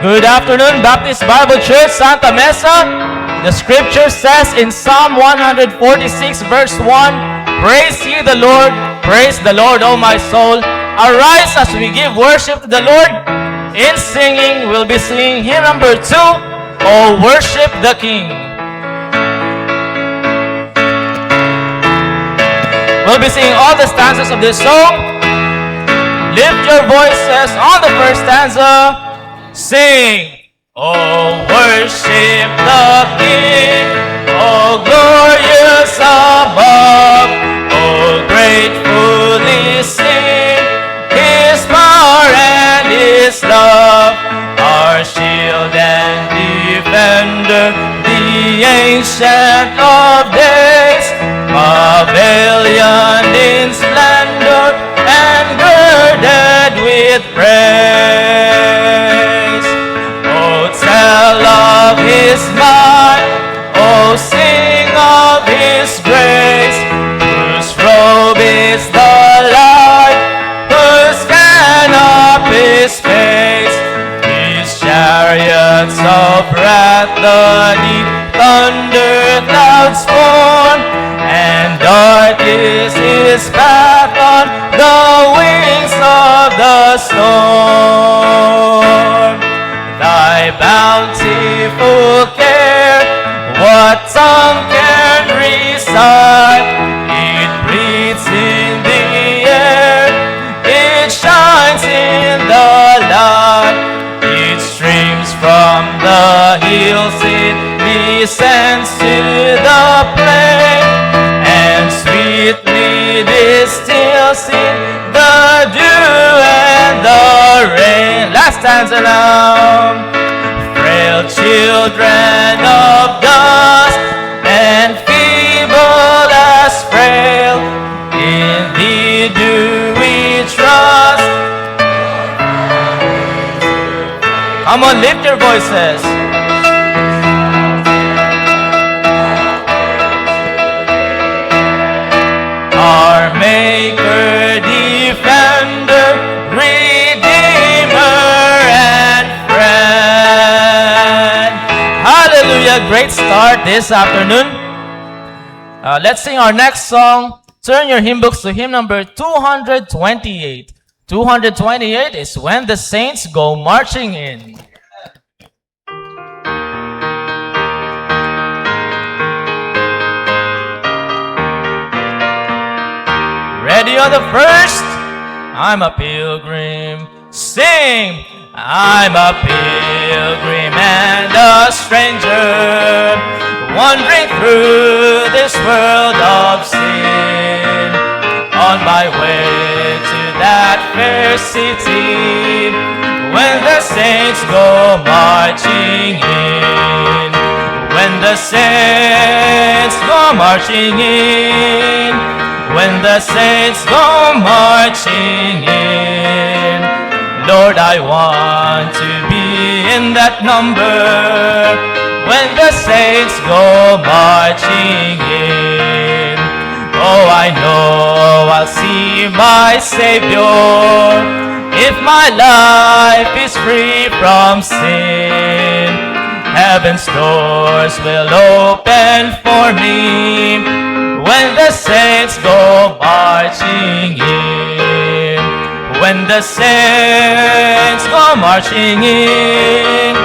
Good afternoon, Baptist Bible Church, Santa Mesa. The scripture says in Psalm 146 verse 1, Praise ye the Lord, praise the Lord, O my soul. Arise as we give worship to the Lord. In singing, we'll be singing hymn number 2, O Worship the King. We'll be singing all the stanzas of this song. Lift your voices on the first stanza. Sing, oh, worship the King, oh, glorious above, oh, gratefully sing His power and His love, our shield and defender, the Ancient of Days, pavilion in splendor and girded with praise. Tell of His might, oh, sing of His grace, whose robe is the light, whose canopy is face, His chariots of wrath, the deep thunder clouds form, and dark is His path on the wings of the storm. Thy bountiful care, what tongue can recite? It breathes in the air, it shines in the light, it streams from the hills, it descends to the plain, and sweetly distills in the dew and the rain. Last stanza now. Frail children of dust and feeble as frail, in Thee do we trust. Come on, lift your voices. Our Maker, Defender, Redeemer, and Friend. Hallelujah, great start this afternoon. Let's sing our next song. Turn your hymn books to hymn number 228. 228 is When the Saints Go Marching In. Ready on the first? I'm a pilgrim. Sing! I'm a pilgrim and a stranger, wandering through this world of sin, on my way to that fair city, when the saints go marching in. When the saints go marching in. When the saints go marching in. Lord, I want to be in that number, when the saints go marching in. Oh, I know I'll see my Savior, if my life is free from sin. Heaven's doors will open for me, when the saints go marching in. When the saints go marching in.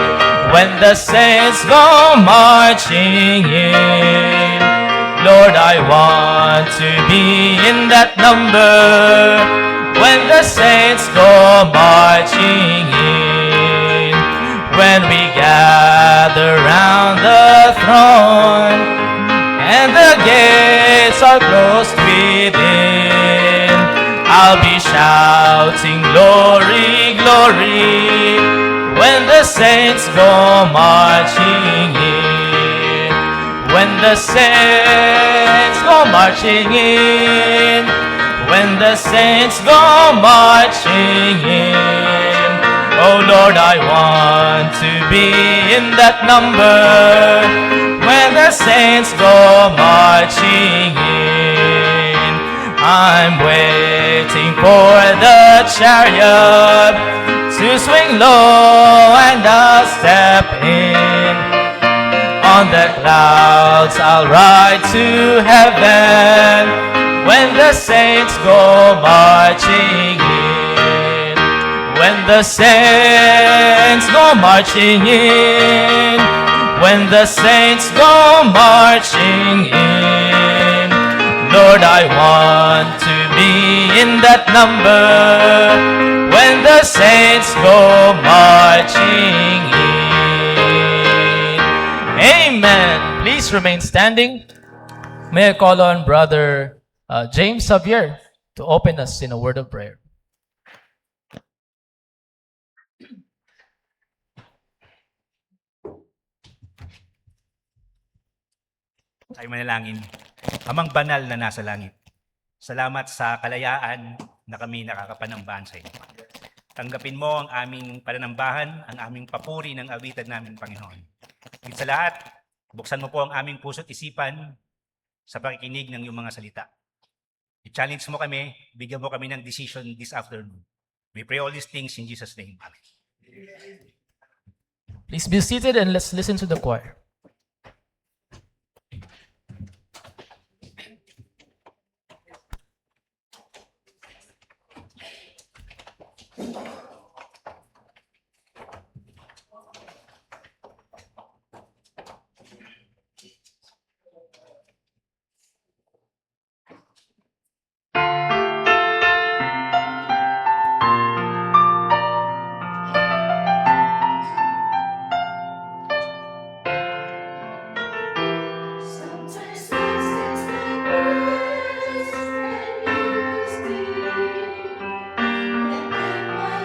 When the saints go marching in. Lord, I want to be in that number, when the saints go marching in. When we gather round the throne, and the gates are closed within, I'll be shouting glory, glory, when the saints go marching in. When the saints go marching in. When the saints go marching in. Oh Lord, I want to be in that number, when the saints go marching in. I'm waiting waiting for the chariot to swing low and I'll step in. On the clouds I'll ride to heaven when the saints go marching in. When the saints go marching in. When the saints go marching in. Lord, I want to be in that number when the saints go marching in. Amen. Please remain standing. May I call on Brother James Xavier to open us in a word of prayer. Ay manalangin. Amang banal na nasa langit, salamat sa kalayaan na kami nakakapanambahan sa iyo. Tanggapin mo ang aming pananambahan, ang aming papuri ng awitan namin, Panginoon. Higit sa lahat, buksan mo po ang aming puso't isipan sa pakikinig ng iyong mga salita. I-challenge mo kami, bigyan mo kami ng decision this afternoon. We pray all these things in Jesus' name. Amen. Please be seated and let's listen to the choir. Sometimes things like this, and you stay, and then my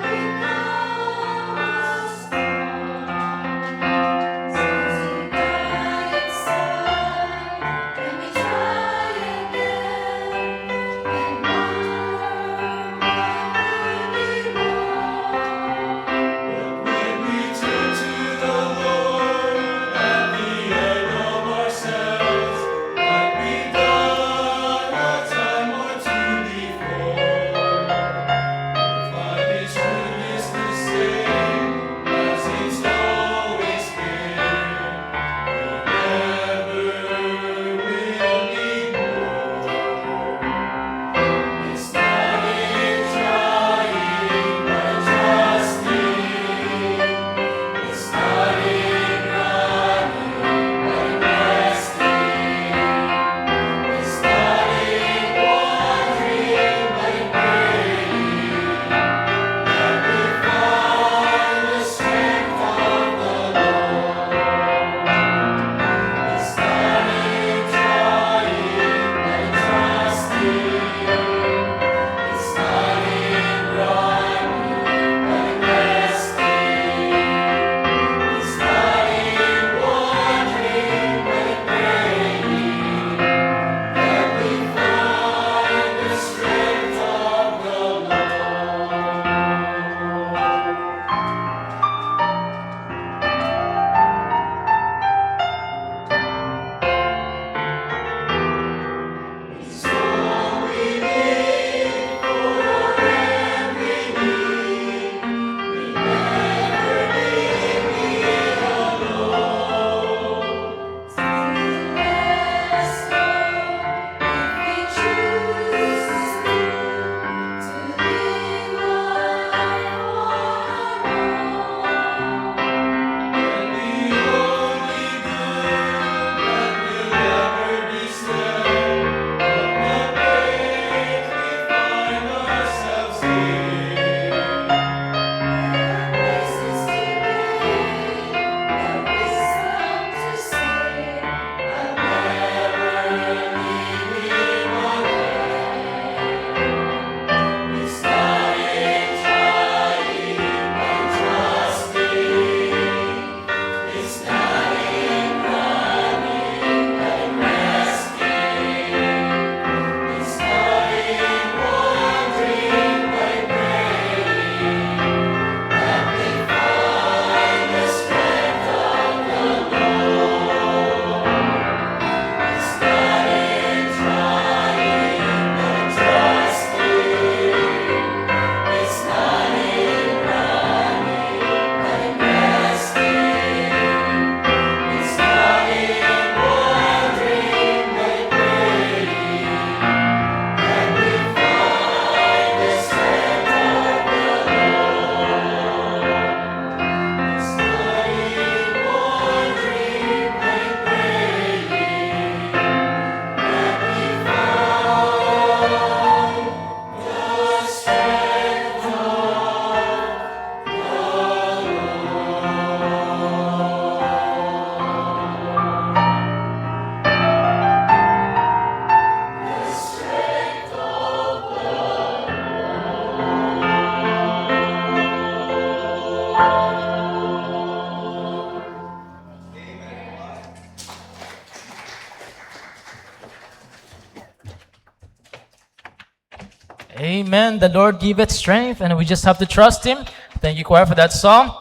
Amen. The Lord giveth strength, and we just have to trust Him. Thank you, choir, for that song.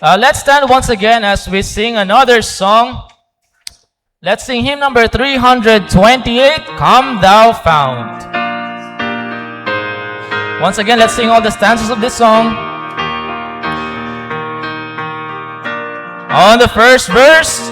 Let's stand once again as we sing another song. Let's sing hymn number 328, Come Thou Fount. Once again, let's sing all the stanzas of this song. On the first verse,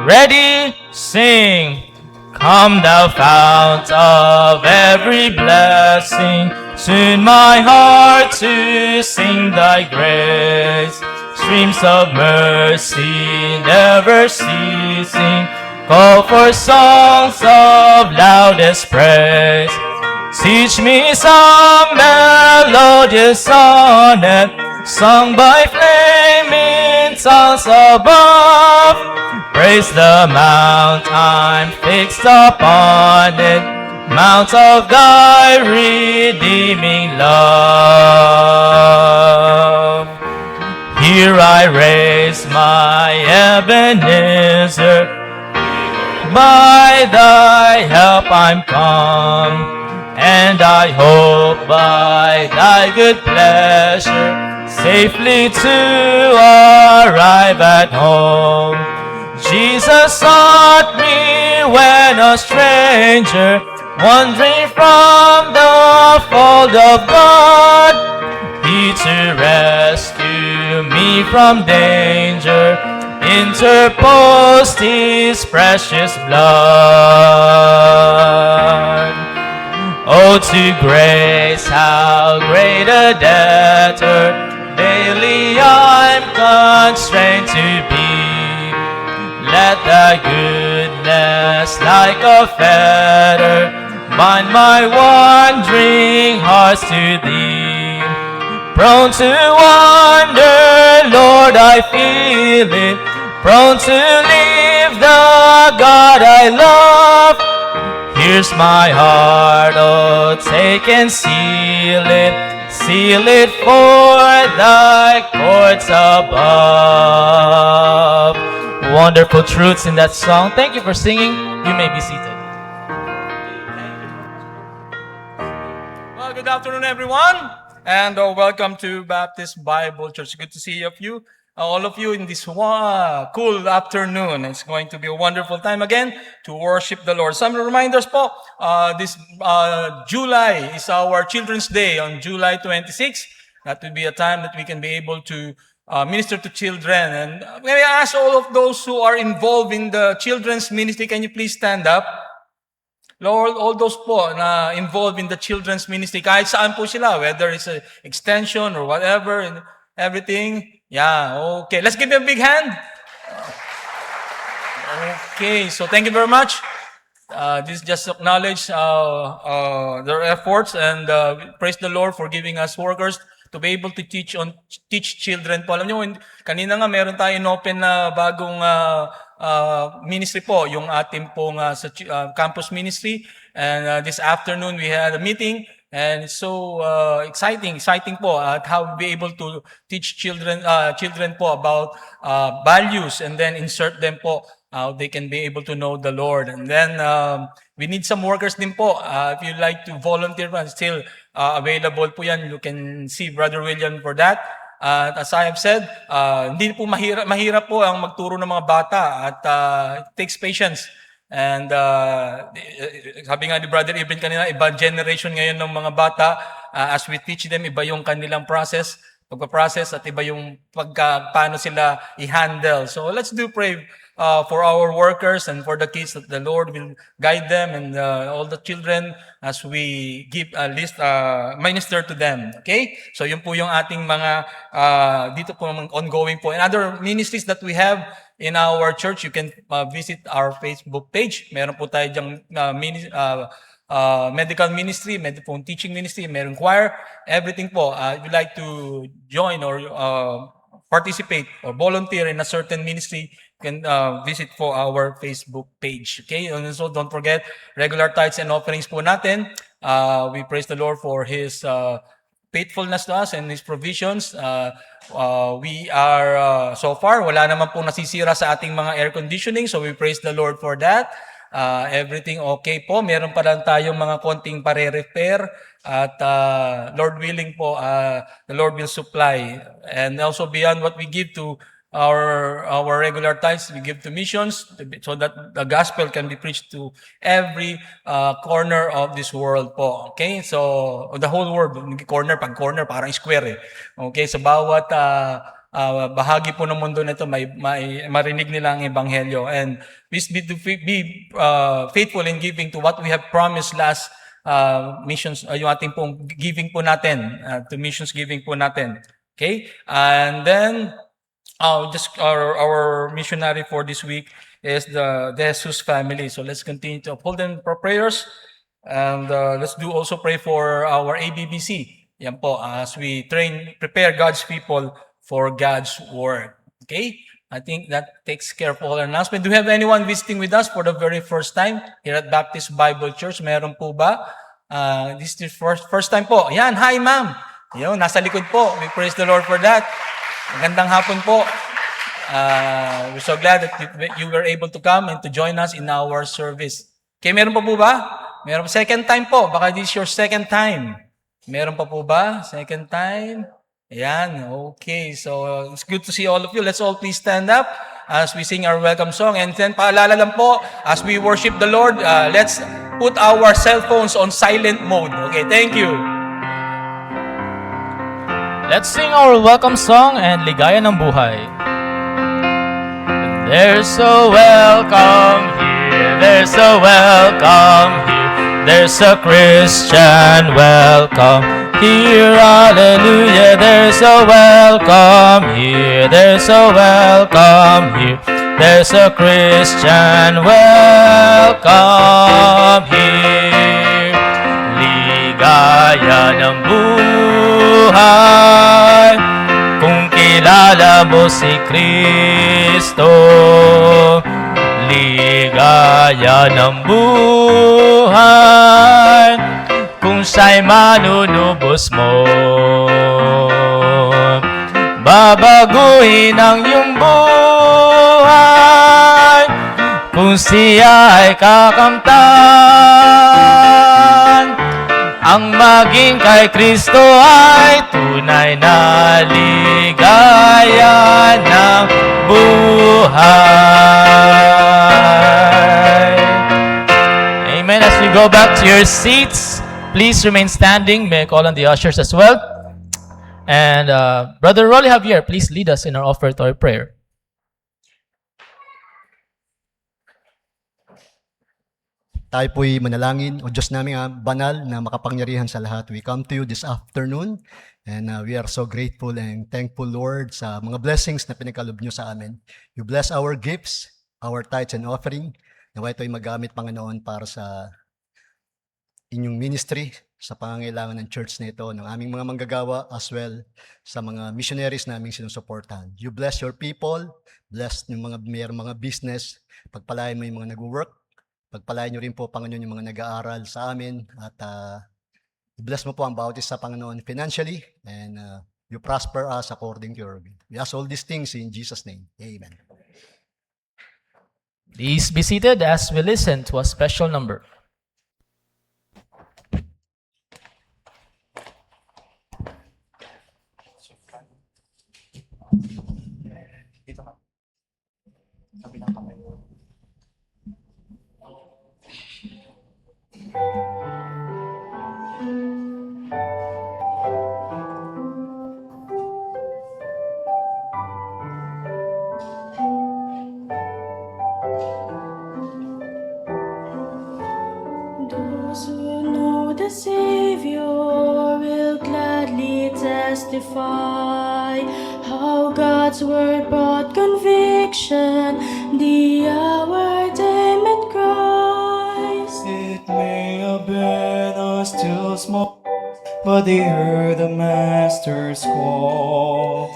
ready, sing. Come thou fount of every blessing, tune my heart to sing thy grace. Streams of mercy never ceasing, call for songs of loudest praise. Teach me some melodious sonnet, sung by flaming tongues above. Praise the mount I'm fixed upon it, mount of thy redeeming love. Here I raise my Ebenezer, by thy help I'm come, and I hope by thy good pleasure safely to arrive at home. Jesus sought me when a stranger, wandering from the fold of God. He to rescue me from danger interposed his precious blood. Oh, to grace, how great a debtor daily I'm constrained to be. Let thy goodness like a fetter bind my wandering hearts to thee. Prone to wander, Lord, I feel it, prone to leave the God I love. Here's my heart, oh, take and seal it for thy courts above. Wonderful truths in that song. Thank you for singing. You may be seated. Well, good afternoon, everyone, and welcome to Baptist Bible Church. Good to see all of you in this cool afternoon. It's going to be a wonderful time again to worship the Lord. Some reminders po, this July is our Children's Day on July 26. That will be a time that we can be able to minister to children. And may I ask all of those who are involved in the children's ministry, can you please stand up? Lord, all those po na involved in the children's ministry, kahit saan po sila, whether it's an extension or whatever, and everything. Yeah, okay. Let's give them a big hand. Okay, so thank you very much. This just acknowledge their efforts, and praise the Lord for giving us workers to be able to teach children po. Alam nyo, kanina nga meron tayo open na bagong ministry po, yung ating pong sa campus ministry. And this afternoon we had a meeting, and it's so exciting po at how we be able to teach children po about values, and then insert them po how they can be able to know the Lord. And then we need some workers din po. If you'd like to volunteer, still available po yan. You can see Brother William for that. As I have said, hindi po mahirap po ang magturo ng mga bata, at it takes patience. And sabi nga ni Brother Ibn kanina, iba generation ngayon ng mga bata. As we teach them, iba yung kanilang pagpa-process, at iba yung paano sila i-handle. So let's pray for our workers and for the kids, that the Lord will guide them, and all the children as we give minister to them. Okay? So yun po yung ating mga dito po ongoing po. And other ministries that we have in our church, you can visit our Facebook page. Meron po tayo dyang medical ministry, medical teaching ministry, meron choir, everything po. If you'd like to join or participate or volunteer in a certain ministry, you can visit po our Facebook page. Okay? And so don't forget, regular tithes and offerings po natin. We praise the Lord for His faithfulness to us and His provisions. We are, so far, wala naman po nasisira sa ating mga air conditioning, so we praise the Lord for that. everything okay po. Meron pa lang tayong mga konting pare-repair at Lord willing po, the Lord will supply. And also beyond what we give to our regular tithes, we give to missions so that the gospel can be preached to every corner of this world po. Okay? So, the whole world, corner, pag corner, parang square eh. Okay? So, bawat bahagi po ng mundo na ito, may marinig nila ang ebanghelyo. And please be faithful in giving to what we have promised last missions, yung ating pong giving po natin, to missions giving po natin. Okay? And then, just our missionary for this week is the Jesus family. So let's continue to uphold them for prayers. And let's do also pray for our ABBC. Yan po, as we prepare God's people for God's word. Okay? I think that takes care of all our announcement. Do we have anyone visiting with us for the very first time here at Baptist Bible Church? Meron po ba? This is first time po. Yan, hi ma'am. Yun, nasa likod po. We praise the Lord for that. Magandang hapon po. We're so glad that you were able to come and to join us in our service. Okay, meron pa po ba? Meron pa second time po. Baka this is your second time. Meron pa po ba? Second time? Ayan, okay. So, it's good to see all of you. Let's all please stand up as we sing our welcome song. And then, paalala lang po, as we worship the Lord, let's put our cell phones on silent mode. Okay, thank you. Let's sing our welcome song and ligaya ng buhay. There's a welcome here, there's a welcome here, there's a Christian welcome here, hallelujah. There's a welcome here, there's a welcome here, there's a Christian welcome here. Ligaya ng buhay kung kilala mo si Kristo. Ligaya ng buhay kung siya'y manunubos mo. Babaguhin ang iyong buhay kung siya ay kakamtan. Ang maging kay Kristo ay tunay na ligaya ng buhay. Amen. As we go back to your seats, please remain standing. May I call on the ushers as well. And Brother Rolly Javier, please lead us in our offertory prayer. Tayo po'y manalangin. O Diyos namin banal na makapangyarihan sa lahat. We come to you this afternoon and we are so grateful and thankful, Lord, sa mga blessings na pinagkalob niyo sa amin. You bless our gifts, our tithes and offering. Nawa ito'y magamit, Panginoon, para sa inyong ministry, sa pangangailangan ng church na ito, ng aming mga manggagawa, as well sa mga missionaries na aming sinusuportahan. You bless your people, bless yung mga business, pagpalain mo yung mga nag-work, pagpalain nyo rin po, Panginoon, yung mga nag-aaral sa amin at bless mo po ang bawat isa, Panginoon, financially and you prosper us according to your will. We ask all these things in Jesus' name. Amen. Please be seated as we listen to a special number. Those who know the Savior will gladly testify how God's word brought conviction the hour they met Christ. It may have been a still small, but they heard the Master's call.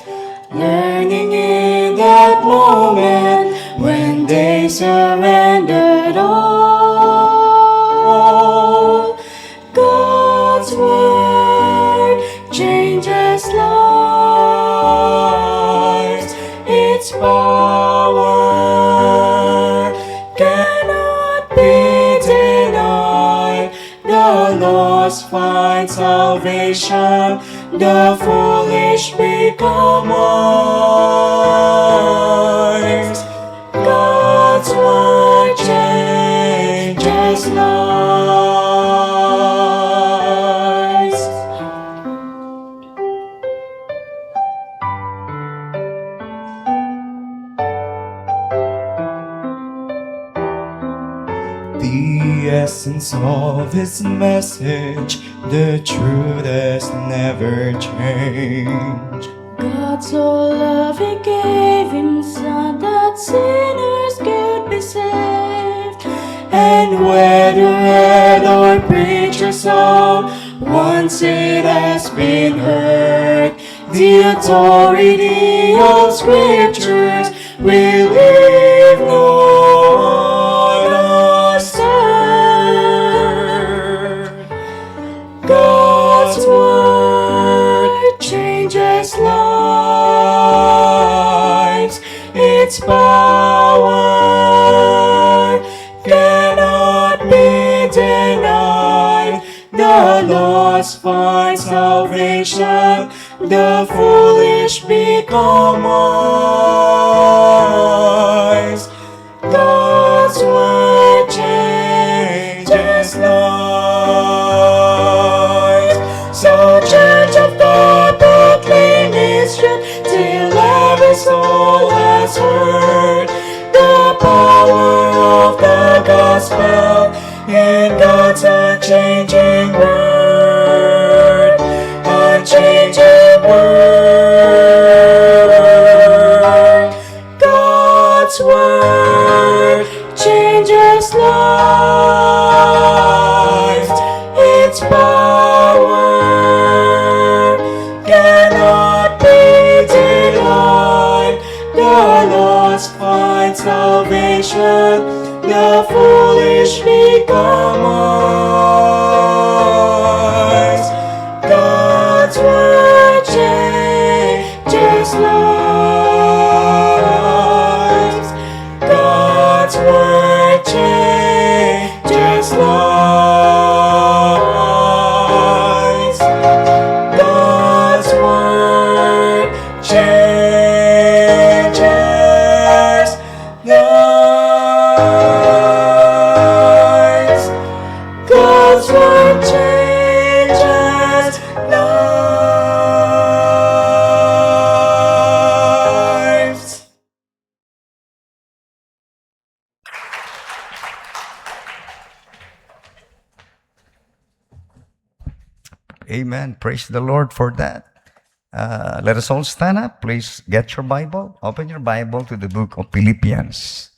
Learning in that moment when they surrendered all, God's word changes lives. Its power cannot be The lost find salvation, the foolish become wise. God's word changes lives. The essence of His message, the truth has never changed. God so loved, He gave His Son, that sinners could be saved. And whether read or preached or sung, once it has been heard, the authority of Scriptures will leave no one undisturbed. God's word changes lives. Its power cannot be denied. The lost find salvation, the foolish become wise. God's word changes lives. So, Church of God, proclaim His truth till every soul has heard the power of the gospel in God's unchanging word. Unchanging word. God's word changes lives. Its power cannot be denied. The lost find salvation, the foolish become wise. God's word changes lives. God's word changes lives. God's word changes lives. God's word changes lives. Amen. Praise the Lord for that. Let us all stand up. Please get your Bible. Open your Bible to the book of Philippians.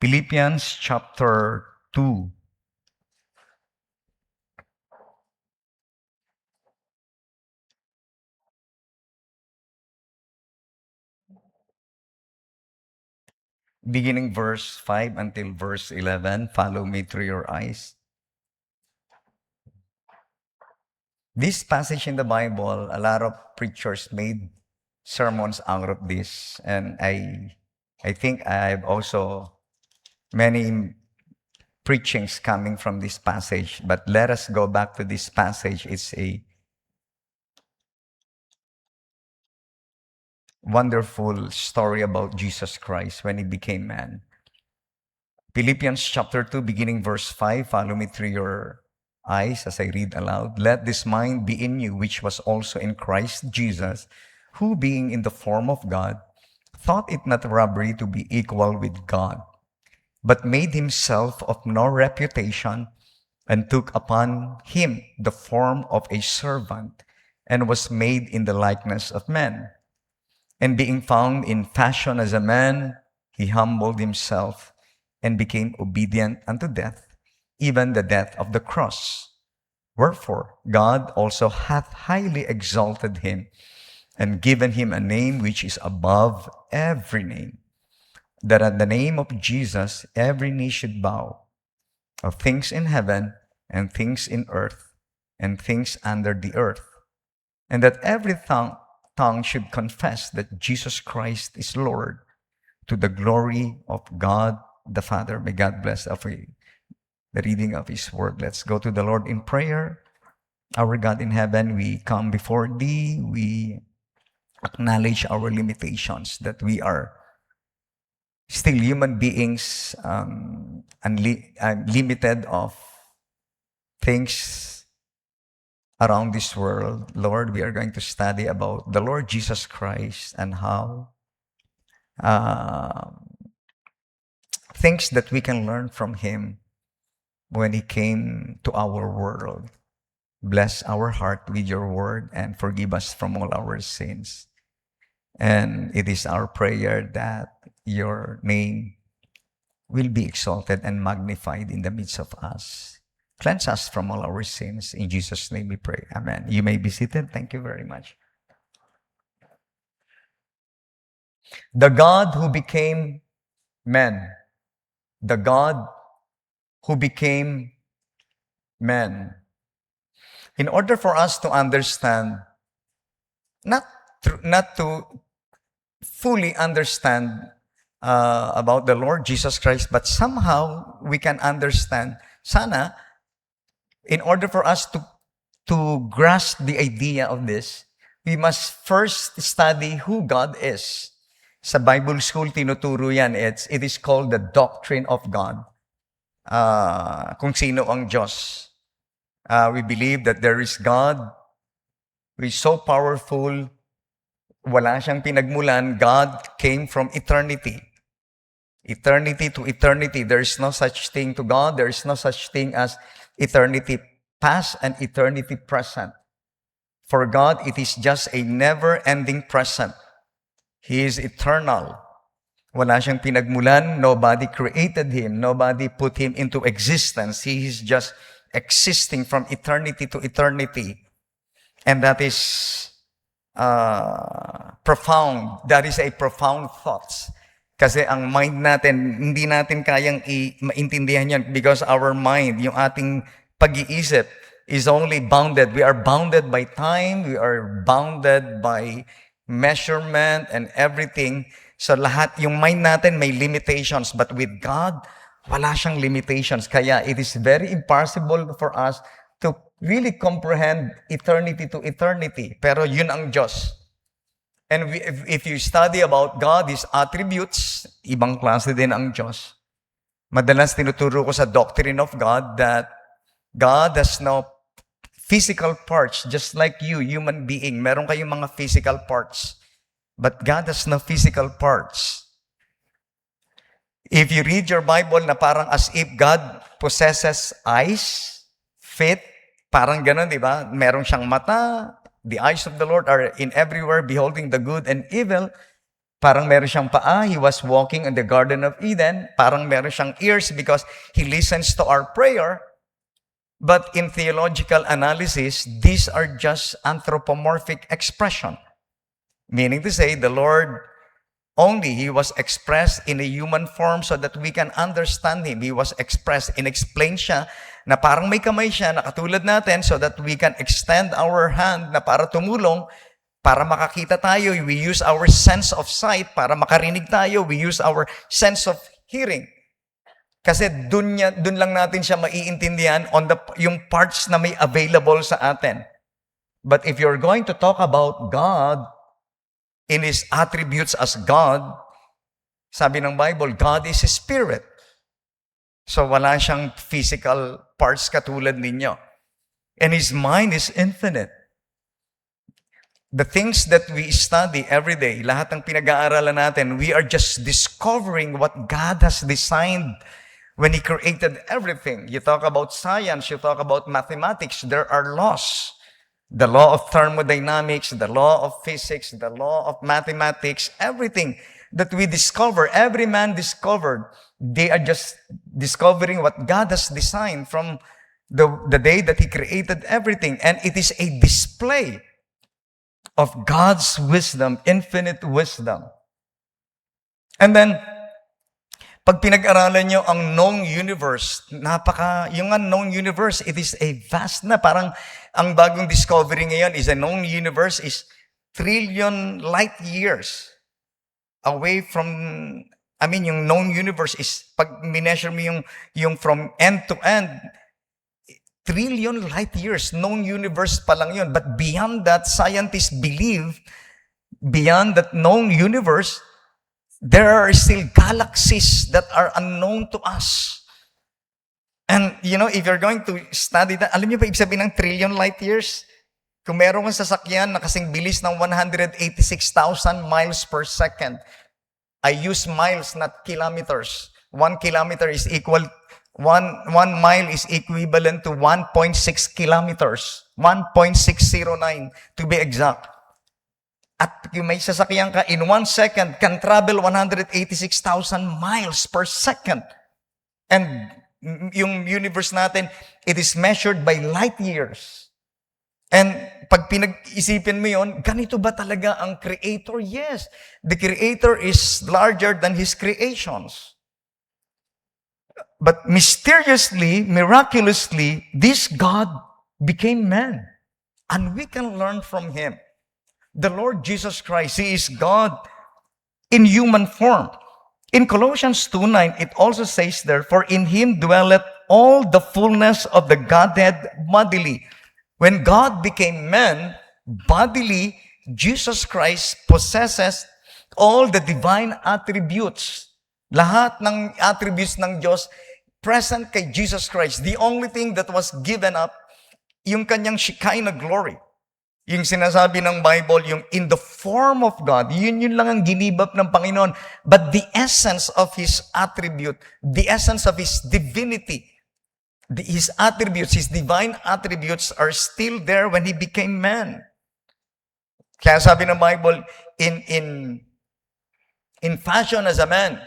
Philippians chapter 2. Beginning verse 5 until verse 11. Follow me through your eyes. This passage in the Bible, a lot of preachers made sermons out of this. And I think I've also many preachings coming from this passage. But let us go back to this passage. It's a wonderful story about Jesus Christ when He became man. Philippians chapter 2, beginning verse 5. Follow me through your eyes as I read aloud. Let this mind be in you, which was also in Christ Jesus, who being in the form of God, thought it not robbery to be equal with God, but made Himself of no reputation, and took upon Him the form of a servant, and was made in the likeness of men. And being found in fashion as a man, He humbled Himself, and became obedient unto death, even the death of the cross. Wherefore God also hath highly exalted Him, and given Him a name which is above every name, that at the name of Jesus every knee should bow, of things in heaven, and things in earth, and things under the earth, and that every tongue should confess that Jesus Christ is Lord, to the glory of God the Father. May God bless the reading of His Word. Let's go to the Lord in prayer. Our God in heaven, we come before Thee. We acknowledge our limitations, that we are still human beings, limited of things around this world. Lord, we are going to study about the Lord Jesus Christ and how things that we can learn from Him when He came to our world. Bless our heart with Your word and forgive us from all our sins. And it is our prayer that Your name will be exalted and magnified in the midst of us. Cleanse us from all our sins. In Jesus' name we pray. Amen. You may be seated. Thank you very much. The God who became man. The God who became man. In order for us to understand, not to fully understand about the Lord Jesus Christ, but somehow we can understand, sana, in order for us to grasp the idea of this, we must first study who God is. Sa Bible school, tinuturo yan. It is called the doctrine of God. Kung sino ang Diyos. We believe that there is God who is so powerful, wala siyang pinagmulan. God came from eternity. Eternity to eternity. There is no such thing to God. There is no such thing as eternity past and eternity present. For God, it is just a never-ending present. He is eternal. Wala siyang pinagmulan. Nobody created Him. Nobody put Him into existence. He is just existing from eternity to eternity. And that is profound. That is a profound thought. Kasi ang mind natin, hindi natin kayang maintindihan yan because our mind, yung ating pag-iisip, is only bounded. We are bounded by time. We are bounded by measurement and everything. So lahat, yung mind natin may limitations. But with God, wala siyang limitations. Kaya it is very impossible for us to really comprehend eternity to eternity. Pero yun ang Diyos. And if you study about God, His attributes, ibang klase din ang Diyos. Madalas tinuturo ko sa doctrine of God that God has no physical parts, just like you, human being. Meron kayong mga physical parts. But God has no physical parts. If you read your Bible na parang as if God possesses eyes, feet, parang ganun, di ba? Meron siyang mata. The eyes of the Lord are in everywhere, beholding the good and evil. Parang meron siyang paa. He was walking in the Garden of Eden. Parang meron siyang ears because He listens to our prayer. But in theological analysis, these are just anthropomorphic expression. Meaning to say, the Lord only, He was expressed in a human form so that we can understand Him. He was expressed, inexplained siya, na parang may kamay siya, na katulad natin, so that we can extend our hand na para tumulong, para makakita tayo. We use our sense of sight para makarinig tayo. We use our sense of hearing. Kasi dun lang natin siya maiintindihan on yung parts na may available sa atin. But if you're going to talk about God, in His attributes as God, sabi ng Bible, God is a spirit. So wala siyang physical parts katulad ninyo. And His mind is infinite. The things that we study every day, lahat ng pinag-aaralan natin, we are just discovering what God has designed when He created everything. You talk about science, you talk about mathematics, there are laws. The law of thermodynamics, the law of physics, the law of mathematics, everything that we discover, every man discovered, they are just discovering what God has designed from the day that He created everything. And it is a display of God's wisdom, infinite wisdom. And then, pag pinag-aralan nyo ang known universe, yung known universe, it is a vast na, parang ang bagong discovery ngayon is a known universe is trillion light years away from yung known universe is, pag mineasure mo yung from end to end, trillion light years, known universe pa lang yun. But beyond that, scientists believe, beyond that known universe, there are still galaxies that are unknown to us. And, if you're going to study that, alam niyo ba ibig sabihin ng trillion light years? Kung meron kang sasakyan na kasing bilis ng 186,000 miles per second, I use miles, not kilometers. 1 kilometer is equal, one mile is equivalent to 1.6 kilometers. 1.609 to be exact. At kung may sasakyan ka, in 1 second, can travel 186,000 miles per second. And yung universe natin, it is measured by light years. And pag pinag-isipin mo yun, ganito ba talaga ang Creator? Yes. The Creator is larger than His creations. But mysteriously, miraculously, this God became man. And we can learn from Him. The Lord Jesus Christ, He is God in human form. In Colossians 2:9, it also says there, "For in Him dwelleth all the fullness of the Godhead bodily." When God became man, bodily, Jesus Christ possesses all the divine attributes. Lahat ng attributes ng Diyos present kay Jesus Christ. The only thing that was given up, yung kanyang Shekinah glory. Yung sinasabi ng Bible, yung in the form of God, yun lang ang ginibap ng Panginoon. But the essence of His attribute, the essence of His divinity, His attributes, His divine attributes are still there when He became man. Kaya sabi ng Bible, in fashion as a man,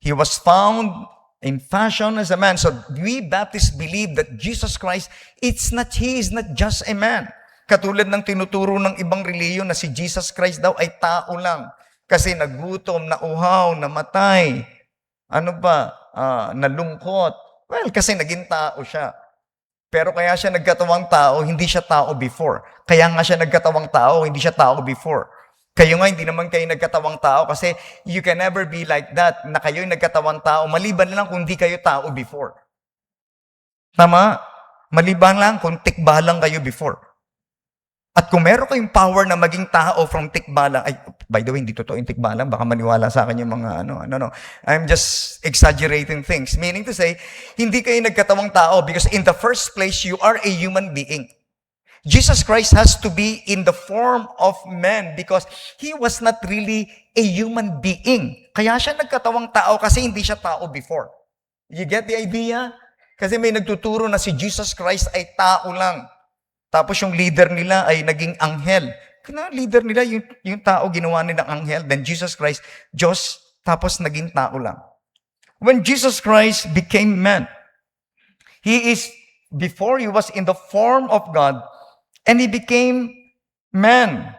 He was found in fashion as a man. So we Baptists believe that Jesus Christ, He is not just a man. Katulad ng tinuturo ng ibang reliyon na si Jesus Christ daw ay tao lang. Kasi nagutom, nauhaw, namatay, nalungkot. Well, kasi naging tao siya. Pero kaya siya nagkatawang tao, hindi siya tao before. Kaya nga siya nagkatawang tao, hindi siya tao before. Kayo nga, hindi naman kayo nagkatawang tao kasi you can never be like that, na kayo'y nagkatawang tao, maliban lang kung hindi kayo tao before. Tama? Maliban lang kung tikbalang kayo before. At kung meron kayong power na maging tao from tikbalang, ay, by the way, hindi totoo yung tikbalang, baka maniwala sa akin yung mga no. I'm just exaggerating things. Meaning to say, hindi kayo nagkatawang tao because in the first place, you are a human being. Jesus Christ has to be in the form of man because He was not really a human being. Kaya siya nagkatawang tao kasi hindi siya tao before. You get the idea? Kasi may nagtuturo na si Jesus Christ ay tao lang. Tapos yung leader nila ay naging anghel. Kaya leader nila, yung tao ginawa nilang anghel. Then Jesus Christ, Diyos, tapos naging tao lang. When Jesus Christ became man, before He was in the form of God, and He became man.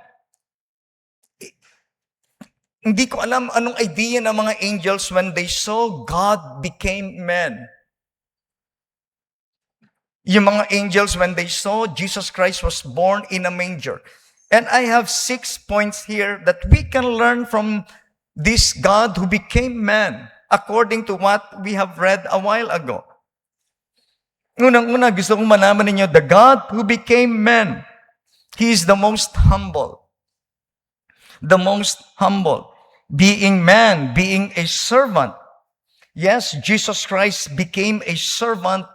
Hindi ko alam anong idea ng mga angels when they saw God became man. Yung mga angels, when they saw Jesus Christ was born in a manger. And I have 6 points here that we can learn from this God who became man, according to what we have read a while ago. Unang-una, gusto kong malaman ninyo, the God who became man, He is the most humble. The most humble. Being man, being a servant. Yes, Jesus Christ became a servant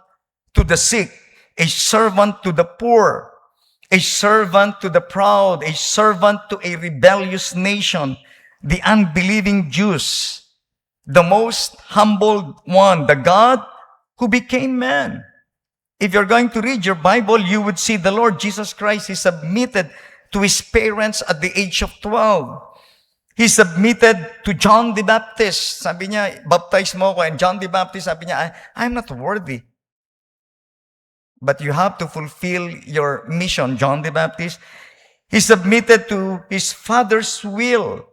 to the sick, a servant to the poor, a servant to the proud, a servant to a rebellious nation, the unbelieving Jews, the most humbled one, the God who became man. If you're going to read your Bible, you would see the Lord Jesus Christ, He submitted to His parents at the age of 12. He submitted to John the Baptist. Sabi niya, baptize mo ko. And John the Baptist, sabi niya, I'm not worthy. But you have to fulfill your mission, John the Baptist. He submitted to His Father's will.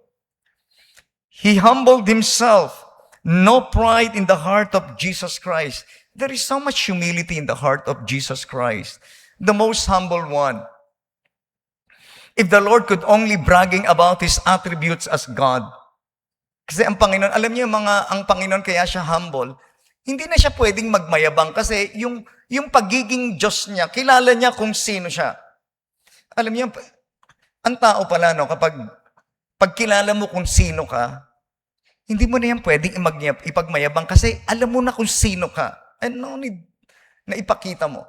He humbled Himself. No pride in the heart of Jesus Christ. There is so much humility in the heart of Jesus Christ, the most humble one. If the Lord could only bragging about His attributes as God, Kasi ang Panginoon, alam niyo ang Panginoon kaya siya humble, hindi na siya pwedeng magmayabang kasi yung pagiging Diyos niya, kilala niya kung sino siya. Alam niyo, ang tao pala, no, pag kilala mo kung sino ka, hindi mo na yan pwedeng ipagmayabang kasi alam mo na kung sino ka. And no need na ipakita mo.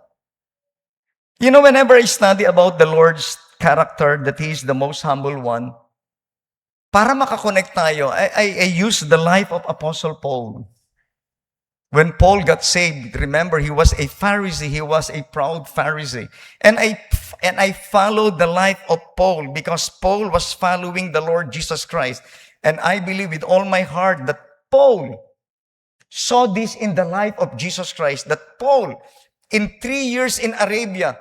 You know, whenever I study about the Lord's character, that He is the most humble one, para makakonect tayo, I use the life of Apostle Paul. When Paul got saved, remember, he was a Pharisee. He was a proud Pharisee. And I followed the life of Paul because Paul was following the Lord Jesus Christ. And I believe with all my heart that Paul saw this in the life of Jesus Christ, that Paul, in 3 years in Arabia,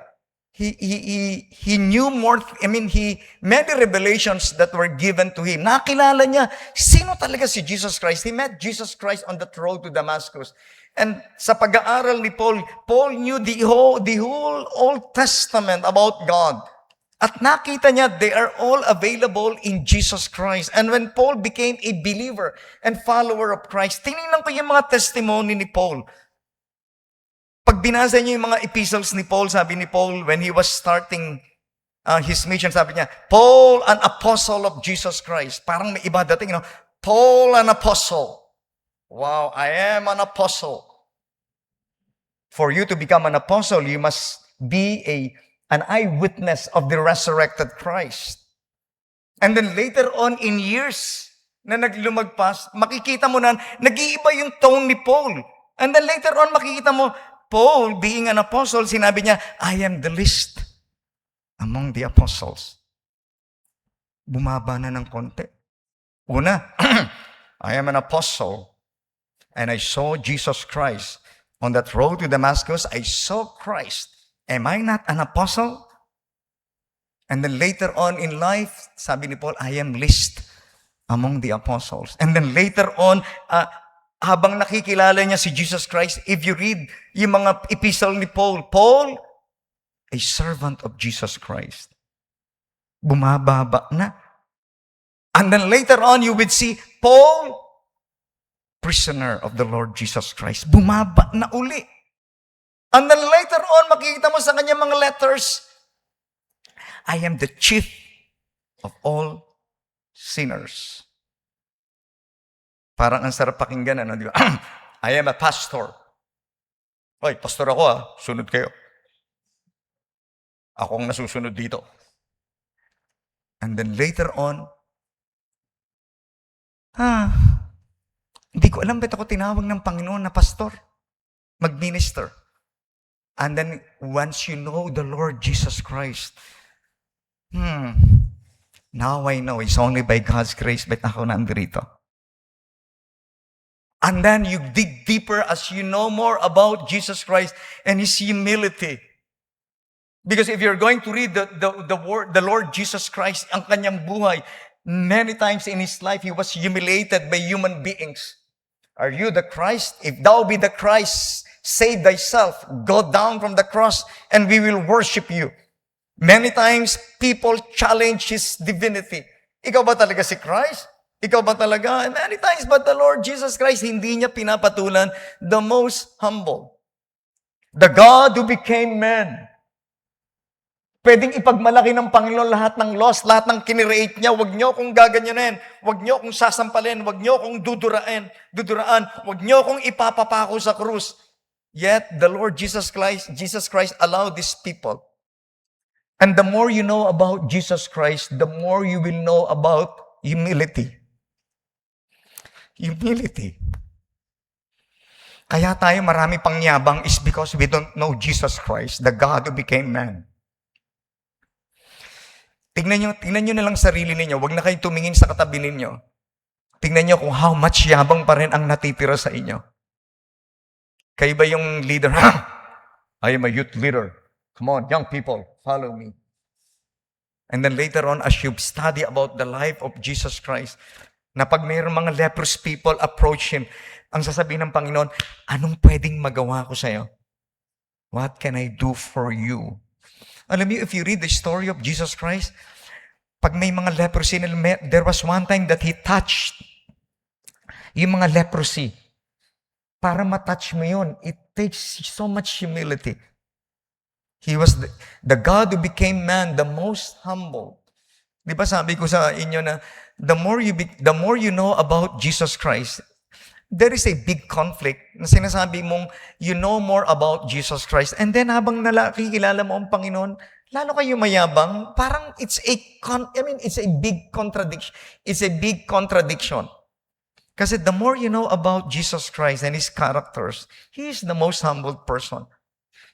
he knew more, many revelations that were given to him. Nakilala niya, sino talaga si Jesus Christ? He met Jesus Christ on that road to Damascus. And sa pag-aaral ni Paul, Paul knew the whole Old Testament about God. At nakita niya, they are all available in Jesus Christ. And when Paul became a believer and follower of Christ, tinignan ko yung mga testimony ni Paul. Pag binasa niyo yung mga epistles ni Paul, sabi ni Paul, when he was starting his mission, sabi niya, Paul, an apostle of Jesus Christ. Parang may iba dating, Paul, an apostle. Wow, I am an apostle. For you to become an apostle, you must be an eyewitness of the resurrected Christ. And then later on in years na naglumagpas, makikita mo na nag-iiba yung tone ni Paul. And then later on, makikita mo, Paul, being an apostle, sinabi niya, I am the least among the apostles. Bumaba na ng konti. Una, I am an apostle, and I saw Jesus Christ. On that road to Damascus, I saw Christ. Am I not an apostle? And then later on in life, sabi ni Paul, I am least among the apostles. And then later on, habang nakikilala niya si Jesus Christ, if you read yung mga epistle ni Paul, Paul, a servant of Jesus Christ. Bumababa na. And then later on, you would see Paul, prisoner of the Lord Jesus Christ. Bumaba na uli. And then later on, makikita mo sa kanyang mga letters, I am the chief of all sinners. Parang ang sarap pakinggan, di ba? I am a pastor. Oy, pastor ako sunod kayo. Ako ang nasusunod dito. And then later on, hindi ko alam ba't ako tinawag ng Panginoon na pastor, mag-minister. And then once you know the Lord Jesus Christ, now I know it's only by God's grace ba't ako nandito. And then you dig deeper as you know more about Jesus Christ and His humility. Because if you're going to read the Lord Jesus Christ, ang kanyang buhay, many times in His life, He was humiliated by human beings. Are you the Christ? If thou be the Christ, save thyself. Go down from the cross and we will worship you. Many times, people challenge His divinity. Ikaw ba talaga si Christ? Ikaw ba talaga? And many times, but the Lord Jesus Christ, hindi niya pinapatulan the most humble. The God who became man. Pwedeng ipagmalaki ng Panginoon lahat ng loss, lahat ng kinirate niya. Huwag niyo akong gaganyanin. Huwag niyo akong sasampalin. Huwag niyo akong duduraan. Huwag niyo akong ipapapako sa krus. Yet, the Lord Jesus Christ allowed these people. And the more you know about Jesus Christ, the more you will know about humility. Humility. Kaya tayo marami pang yabang is because we don't know Jesus Christ, the God who became man. Tingnan nyo na lang sarili ninyo. Huwag na kayo tumingin sa katabi ninyo. Tingnan nyo kung how much yabang pa rin ang natitira sa inyo. Kayo ba yung leader? I am a youth leader. Come on, young people, follow me. And then later on, as you study about the life of Jesus Christ, na pag mayroong mga leprous people approach Him, ang sasabihin ng Panginoon, anong pwedeng magawa ko sa'yo? What can I do for you? Alam niyo, if you read the story of Jesus Christ, pag may mga leprosy, there was one time that He touched Yung mga leprosy, para matouch mo yun, it takes so much humility. He was the God who became man, the most humble. Di ba sabi ko sa inyo na the more you know about Jesus Christ, there is a big conflict na sinasabi mong you know more about Jesus Christ. And then habang nakikilala mo ang Panginoon, lalo kayo mayabang, parang it's a big contradiction. It's a big contradiction. Kasi the more you know about Jesus Christ and His characters, He is the most humble person.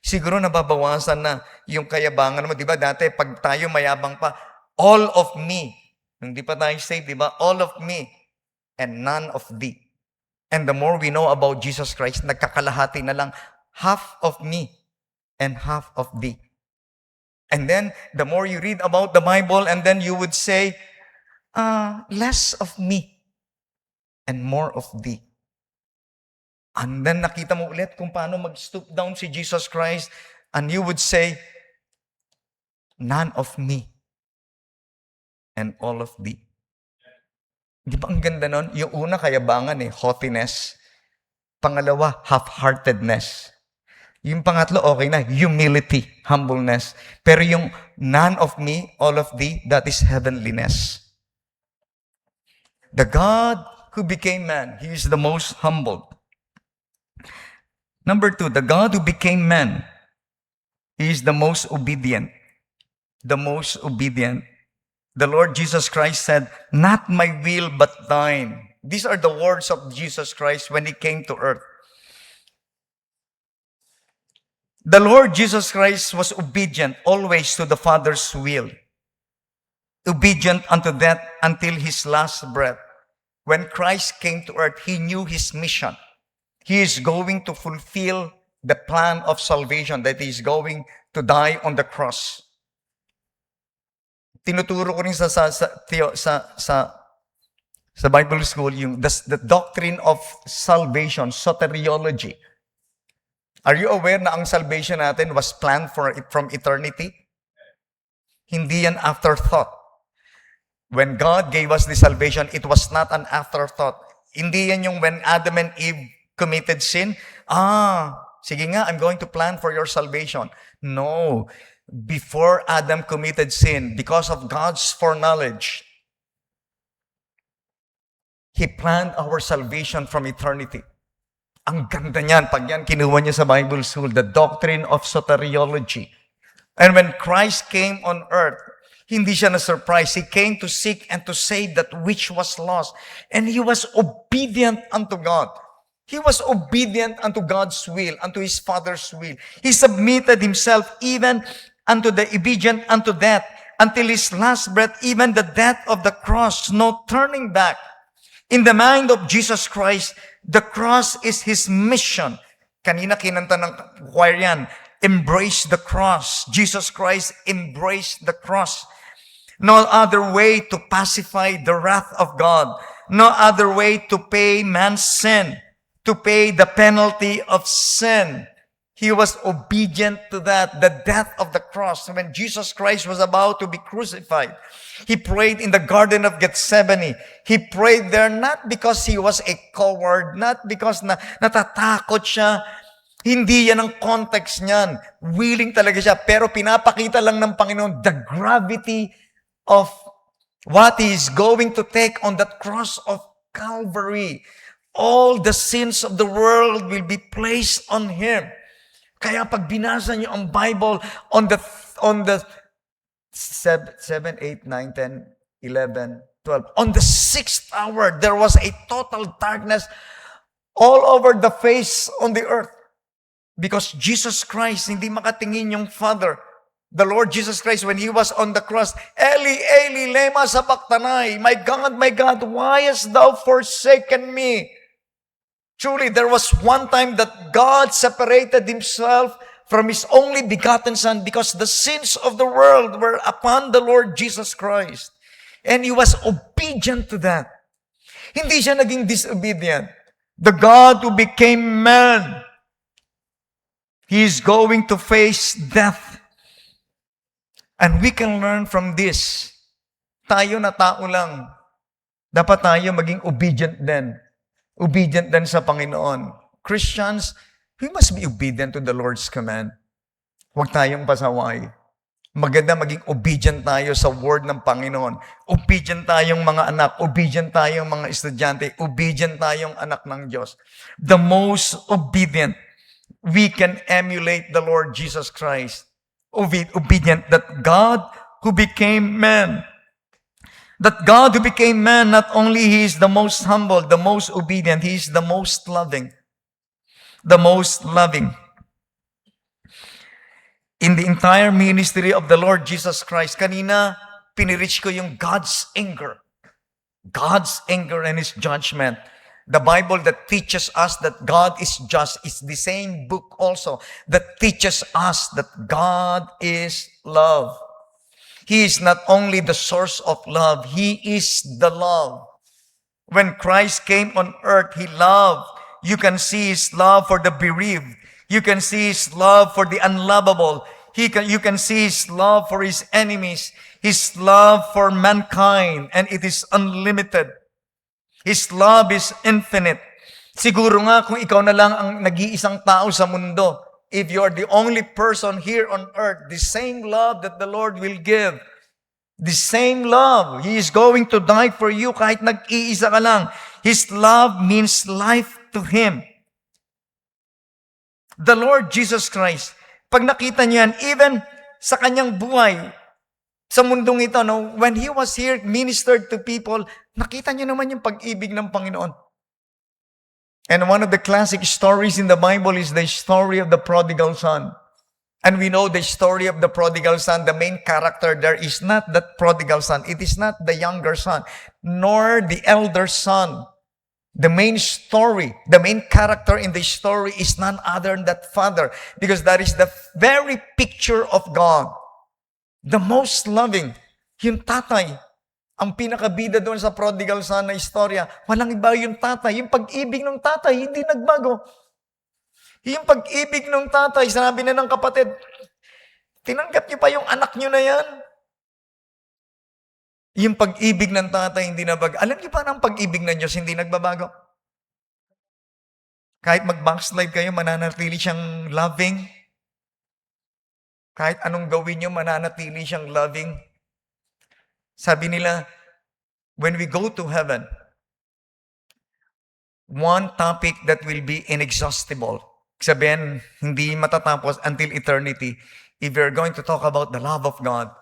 Siguro nababawasan na yung kayabangan mo. Di ba dati, pag tayo mayabang pa, all of me. Hindi pa tayo saved, di ba? All of me and none of thee. And the more we know about Jesus Christ, nagkakalahati na lang, half of me and half of thee. And then, the more you read about the Bible, and then you would say, less of me and more of thee. And then nakita mo ulit kung paano mag-stoop down si Jesus Christ, and you would say, none of me and all of thee. Di ba ang ganda nun? Yung una, kayabangan haughtiness. Pangalawa, half-heartedness. Yung pangatlo, okay na, humility, humbleness. Pero yung none of me, all of thee, that is heavenliness. The God who became man, He is the most humble. Number 2, the God who became man, He is the most obedient. The most obedient. The Lord Jesus Christ said, not my will, but thine. These are the words of Jesus Christ when He came to earth. The Lord Jesus Christ was obedient always to the Father's will. Obedient unto death until His last breath. When Christ came to earth, He knew His mission. He is going to fulfill the plan of salvation, that He is going to die on the cross. Tinuturo ko rin sa Bible school yung the doctrine of salvation, soteriology. Are you aware na ang salvation natin was planned from eternity? Hindi yan afterthought. When God gave us the salvation, it was not an afterthought. Hindi yan yung when Adam and Eve committed sin. Sige nga, I'm going to plan for your salvation. No. Before Adam committed sin, because of God's foreknowledge, He planned our salvation from eternity. Ang ganda niyan. Pag yan kinuha niya sa Bible school, the doctrine of soteriology. And when Christ came on earth, hindi siya na-surprise. He came to seek and to save that which was lost. And He was obedient unto God. He was obedient unto God's will, unto His Father's will. He submitted Himself even unto the obedient unto death, until His last breath, even the death of the cross, no turning back. In the mind of Jesus Christ, the cross is His mission. Kanina kinanta ng choir yan, embrace the cross. Jesus Christ embraced the cross. No other way to pacify the wrath of God. No other way to pay man's sin, to pay the penalty of sin. He was obedient to that, the death of the cross. When Jesus Christ was about to be crucified, He prayed in the Garden of Gethsemane. He prayed there not because He was a coward, not because natatakot siya. Hindi yan ang context niyan. Willing talaga siya. Pero pinapakita lang ng Panginoon the gravity of what He is going to take on that cross of Calvary. All the sins of the world will be placed on Him. Kaya pag binasa niyo ang Bible on the 7, 8, 9, 10, 11, 12. On the 6th hour, there was a total darkness all over the face on the earth. Because Jesus Christ, hindi makatingin yung Father. The Lord Jesus Christ, when He was on the cross, Eli, Eli, lema sabachthani, my God, why hast thou forsaken me? Truly, there was one time that God separated Himself from His only begotten Son because the sins of the world were upon the Lord Jesus Christ. And He was obedient to that. Hindi siya naging disobedient. The God who became man, He is going to face death. And we can learn from this. Tayo na tao lang. Dapat tayo maging obedient din. Obedient din sa Panginoon. Christians, we must be obedient to the Lord's command. Huwag tayong pasaway. Maganda maging obedient tayo sa word ng Panginoon. Obedient tayong mga anak. Obedient tayong mga estudyante. Obedient tayong anak ng Diyos. The most obedient, we can emulate the Lord Jesus Christ. Obedient that God who became man. That God who became man, not only He is the most humble, the most obedient, He is the most loving. The most loving. In the entire ministry of the Lord Jesus Christ, kanina, pinirich ko yung God's anger. God's anger and His judgment. The Bible that teaches us that God is just is the same book also that teaches us that God is love. He is not only the source of love, He is the love. When Christ came on earth, He loved. You can see His love for the bereaved. You can see His love for the unlovable. You can see His love for His enemies. His love for mankind, and it is unlimited. His love is infinite. Siguro nga kung ikaw na lang ang nag-iisang tao sa mundo, if you are the only person here on earth, the same love that the Lord will give, the same love, He is going to die for you kahit nag-iisa ka lang. His love means life to Him. The Lord Jesus Christ, pag nakita niyo yan, even sa kanyang buhay, sa mundong ito, no, when He was here, ministered to people, nakita niyo naman yung pag-ibig ng Panginoon. And one of the classic stories in the Bible is the story of the prodigal son. And we know the story of the prodigal son. The main character there is not that prodigal son. It is not the younger son, nor the elder son. The main story, the main character in the story is none other than that father, because that is the very picture of God. The most loving, yung tatay. Ang pinakabida doon sa prodigal son na istorya, walang iba yung tatay. Yung pag-ibig ng tatay, hindi nagbago. Yung pag-ibig ng tatay, sinabi na ng kapatid, tinanggap niyo pa yung anak niyo na yan. Yung pag-ibig ng tatay, hindi nagbago. Alam niyo pa ng pag-ibig ng Diyos, hindi nagbabago. Kahit mag-backslide kayo, mananatili siyang loving. Kahit anong gawin niyo, mananatili siyang loving. Sabi nila, when we go to heaven, one topic that will be inexhaustible. Sabihin, hindi matatapos until eternity. If we're going to talk about the love of God,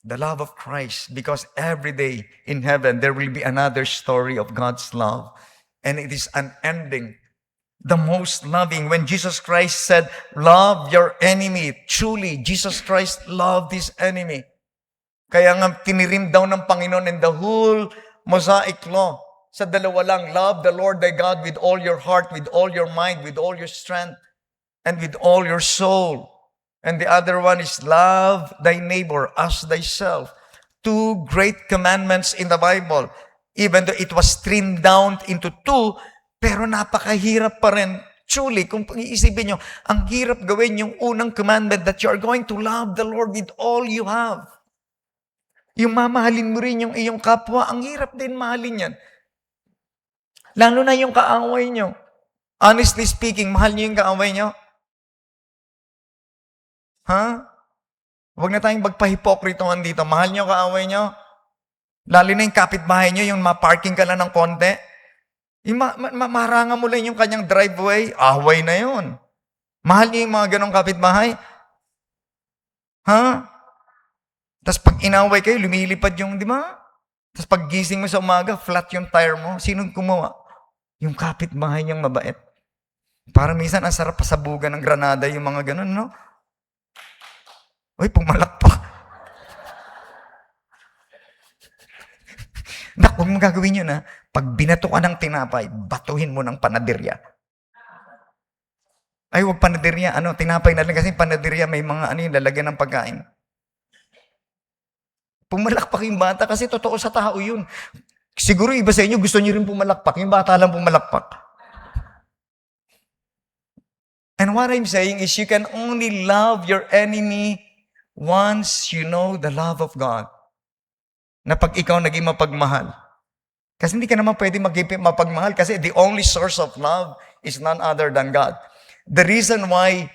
the love of Christ, because every day in heaven, there will be another story of God's love. And it is unending. The most loving. When Jesus Christ said, love your enemy, truly, Jesus Christ loved His enemy. Kaya nga tinirim daw ng Panginoon in the whole Mosaic law. Sa dalawa lang, love the Lord thy God with all your heart, with all your mind, with all your strength, and with all your soul. And the other one is love thy neighbor as thyself. Two great commandments in the Bible. Even though it was trimmed down into two, pero napakahirap pa rin. Truly, kung iisipin nyo, ang hirap gawin yung unang commandment that you are going to love the Lord with all you have. Yung mamahalin mo rin yung iyong kapwa, ang hirap din mahalin yan. Lalo na yung kaaway nyo. Honestly speaking, mahal nyo yung kaaway nyo? Ha? Huwag na tayong magpahipokritohan dito. Mahal nyo kaaway nyo? Lalo na yung kapitbahay nyo, yung maparking ka lang ng konti. Yung maharanga mo lang yung kanyang driveway, away na yun. Mahal nyo yung mga ganong kapitbahay? Ha? Tapos pag inaway kayo, lumilipad yung, di ba? Tapos pag gising mo sa umaga, flat yung tire mo. Sinong gumawa? Yung kapitbahay niyang mabait. Parang minsan, ang sarap pasabugan ng granada yung mga ganun, no? Uy, pumalakpak. Nak, huwag mo gagawin yun, ha? Pag binato ka ng tinapay, batuhin mo ng panaderya. Ay, huwag panaderya. Ano, tinapay na lang kasi panaderya, may mga ano yung lalagyan ng pagkain. Pumalakpak yung bata kasi totoo sa tao yun. Siguro iba sa inyo, gusto niyo rin pumalakpak. Yung bata lang pumalakpak. And what I'm saying is you can only love your enemy once you know the love of God. Na pag ikaw naging mapagmahal, Kasi hindi ka naman pwede mapagmahal kasi the only source of love is none other than God. The reason why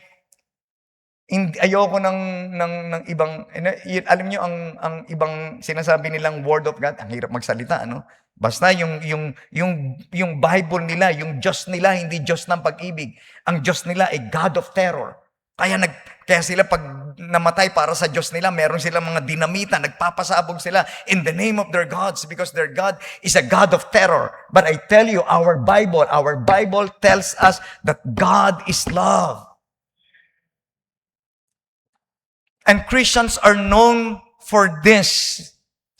ayoko ng ibang, alam niyo ang ibang sinasabi nilang word of God, ang hirap magsalita, ano? Basta yung Bible nila, yung Diyos nila, hindi Diyos ng pag-ibig. Ang Diyos nila ay God of terror. Kaya sila pag namatay para sa Diyos nila, meron silang mga dinamita, nagpapasabog sila in the name of their gods because their God is a God of terror. But I tell you, our Bible tells us that God is love. And Christians are known for this.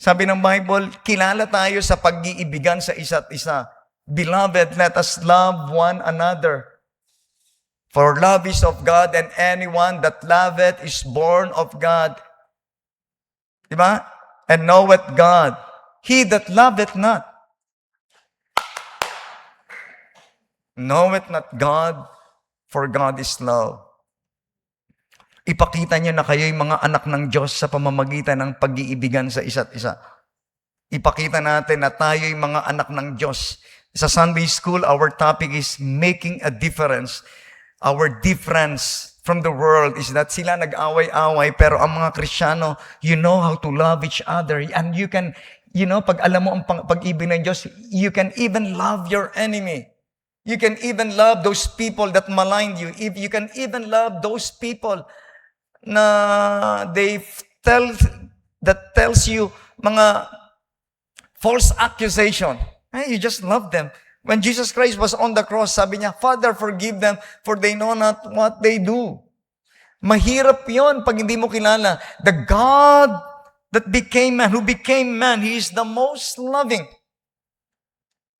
Sabi ng Bible, kilala tayo sa pag-iibigan sa isa't isa. Beloved, let us love one another. For love is of God, and anyone that loveth is born of God. Diba? And knoweth God. He that loveth not, knoweth not God, for God is love. Ipakita niyo na kayo'y mga anak ng Diyos sa pamamagitan ng pag-iibigan sa isa't isa. Ipakita natin na tayo'y mga anak ng Diyos. Sa Sunday School, our topic is making a difference. Our difference from the world is that sila nag-away-away, pero ang mga Kristiyano, you know how to love each other. And you can, pag alam mo ang pag-ibig ng Diyos, you can even love your enemy. You can even love those people that maligned you. If you can even love those people na tells you mga false accusation. You just love them. When Jesus Christ was on the cross, sabi niya, Father, forgive them, for they know not what they do. Mahirap yon pag hindi mo kilala. The God that became man, who became man, He is the most loving.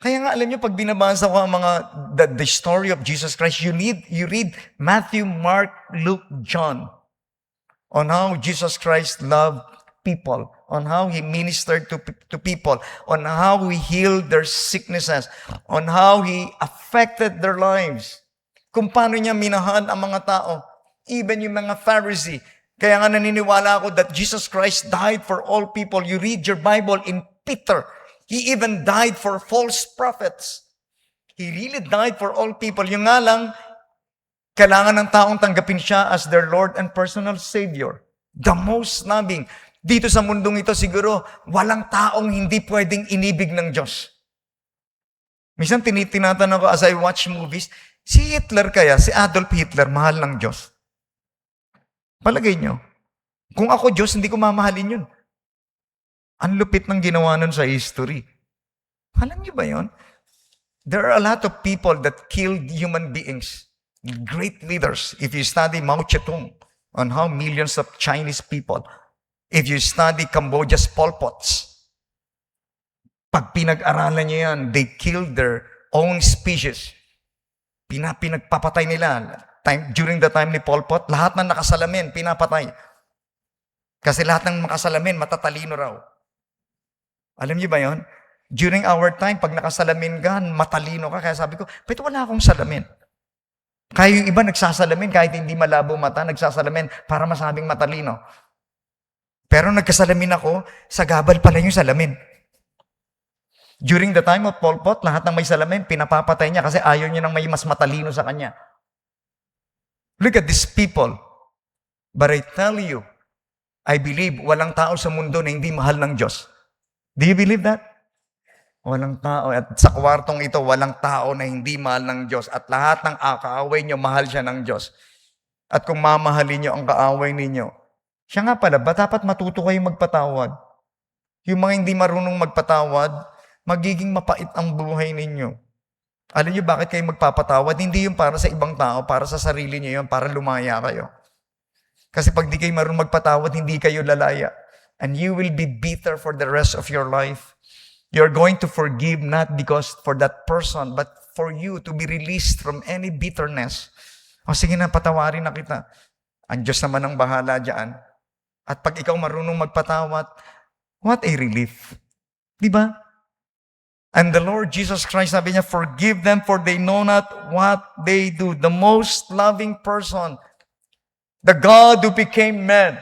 Kaya nga, alam niyo, pag binabasa ko ang the story of Jesus Christ, you read Matthew, Mark, Luke, John, on how Jesus Christ loved people, on how He ministered to people, on how He healed their sicknesses, on how He affected their lives, kung paano niya minahal ang mga tao, even yung mga Pharisee. Kaya nga naniniwala ako that Jesus Christ died for all people. You read your Bible in Peter, He even died for false prophets. He really died for all people. Yung nga lang, kailangan ng taong tanggapin siya as their Lord and personal Savior. The most loving. Dito sa mundong ito, siguro, walang taong hindi pwedeng inibig ng Diyos. Minsan tinatanong ko as I watch movies, si Hitler kaya, si Adolf Hitler, mahal ng Diyos? Palagay nyo, kung ako Diyos, hindi ko mamahalin yun. Ang lupit ng ginawa nun sa history. Alam niyo ba yun? There are a lot of people that killed human beings. Great leaders. If you study Mao Zedong on how millions of Chinese people, if you study Cambodia's Pol Pots, pag pinag-aralan niyo yan, they killed their own species. Pinagpapatay nila. During the time ni Pol Pot, lahat ng nakasalamin, pinapatay. Kasi lahat ng makasalamin, matatalino raw. Alam niyo ba yon? During our time, pag nakasalamin ka, matalino ka. Kaya sabi ko, pero wala akong salamin. Kaya yung iba nagsasalamin, kahit hindi malabo mata, nagsasalamin para masabing matalino. Pero nagkasalamin ako, sa gabal pala yung salamin. During the time of Pol Pot, lahat ng may salamin, pinapapatay niya kasi ayaw niya ng may mas matalino sa kanya. Look at these people. But I tell you, I believe walang tao sa mundo na hindi mahal ng Diyos. Do you believe that? Walang tao. At sa kwartong ito, walang tao na hindi mahal ng Diyos. At lahat ng kaaway niyo, mahal siya ng Diyos. At kung mamahalin niyo ang kaaway ninyo, siya nga pala, ba dapat matuto kayong magpatawad? Yung mga hindi marunong magpatawad, magiging mapait ang buhay ninyo. Alam niyo bakit kayo magpapatawad? Hindi yung para sa ibang tao, para sa sarili niyo yun, para lumaya kayo. Kasi pag di kayo marunong magpatawad, hindi kayo lalaya. And you will be bitter for the rest of your life. You're going to forgive not because for that person, but for you to be released from any bitterness. O sige na, patawarin na kita. Ang Diyos naman ang bahala dyan. At pag ikaw marunong magpatawad, what a relief. Diba? And the Lord Jesus Christ, sabi niya, forgive them for they know not what they do. The most loving person, the God who became man,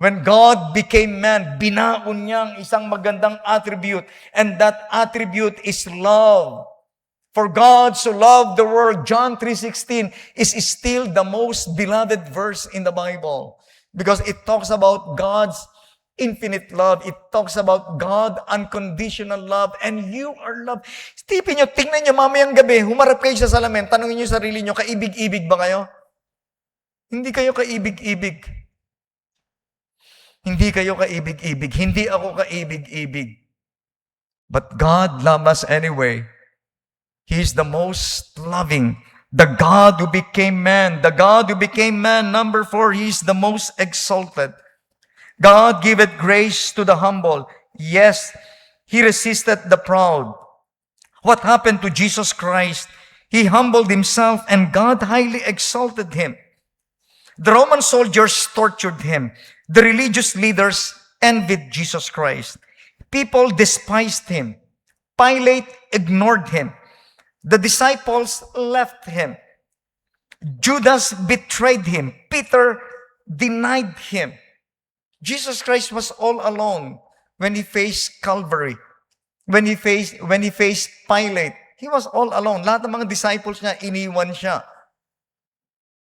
When God became man, binaon niya ang isang magandang attribute, and that attribute is love. For God so loved the world, John 3:16 is still the most beloved verse in the Bible because it talks about God's infinite love. It talks about God unconditional love, and you are loved. Tipin nyo, tingnan nyo mamayang gabi, humarap kayo sa salamin, tanungin nyo sarili nyo, kaibig-ibig ba kayo? Hindi kayo kaibig-ibig. Hindi kayo kaibig-ibig. Hindi ako kaibig-ibig. But God loved us anyway. He is the most loving. The God who became man. The God who became man. Number 4, He is the most exalted. God giveth grace to the humble. Yes, He resisted the proud. What happened to Jesus Christ? He humbled Himself and God highly exalted Him. The Roman soldiers tortured Him. The religious leaders envied Jesus Christ. People despised Him. Pilate ignored Him. The disciples left Him. Judas betrayed Him. Peter denied Him. Jesus Christ was all alone when He faced Calvary. When He faced Pilate. He was all alone. Lahat ng mga disciples niya, iniwan siya.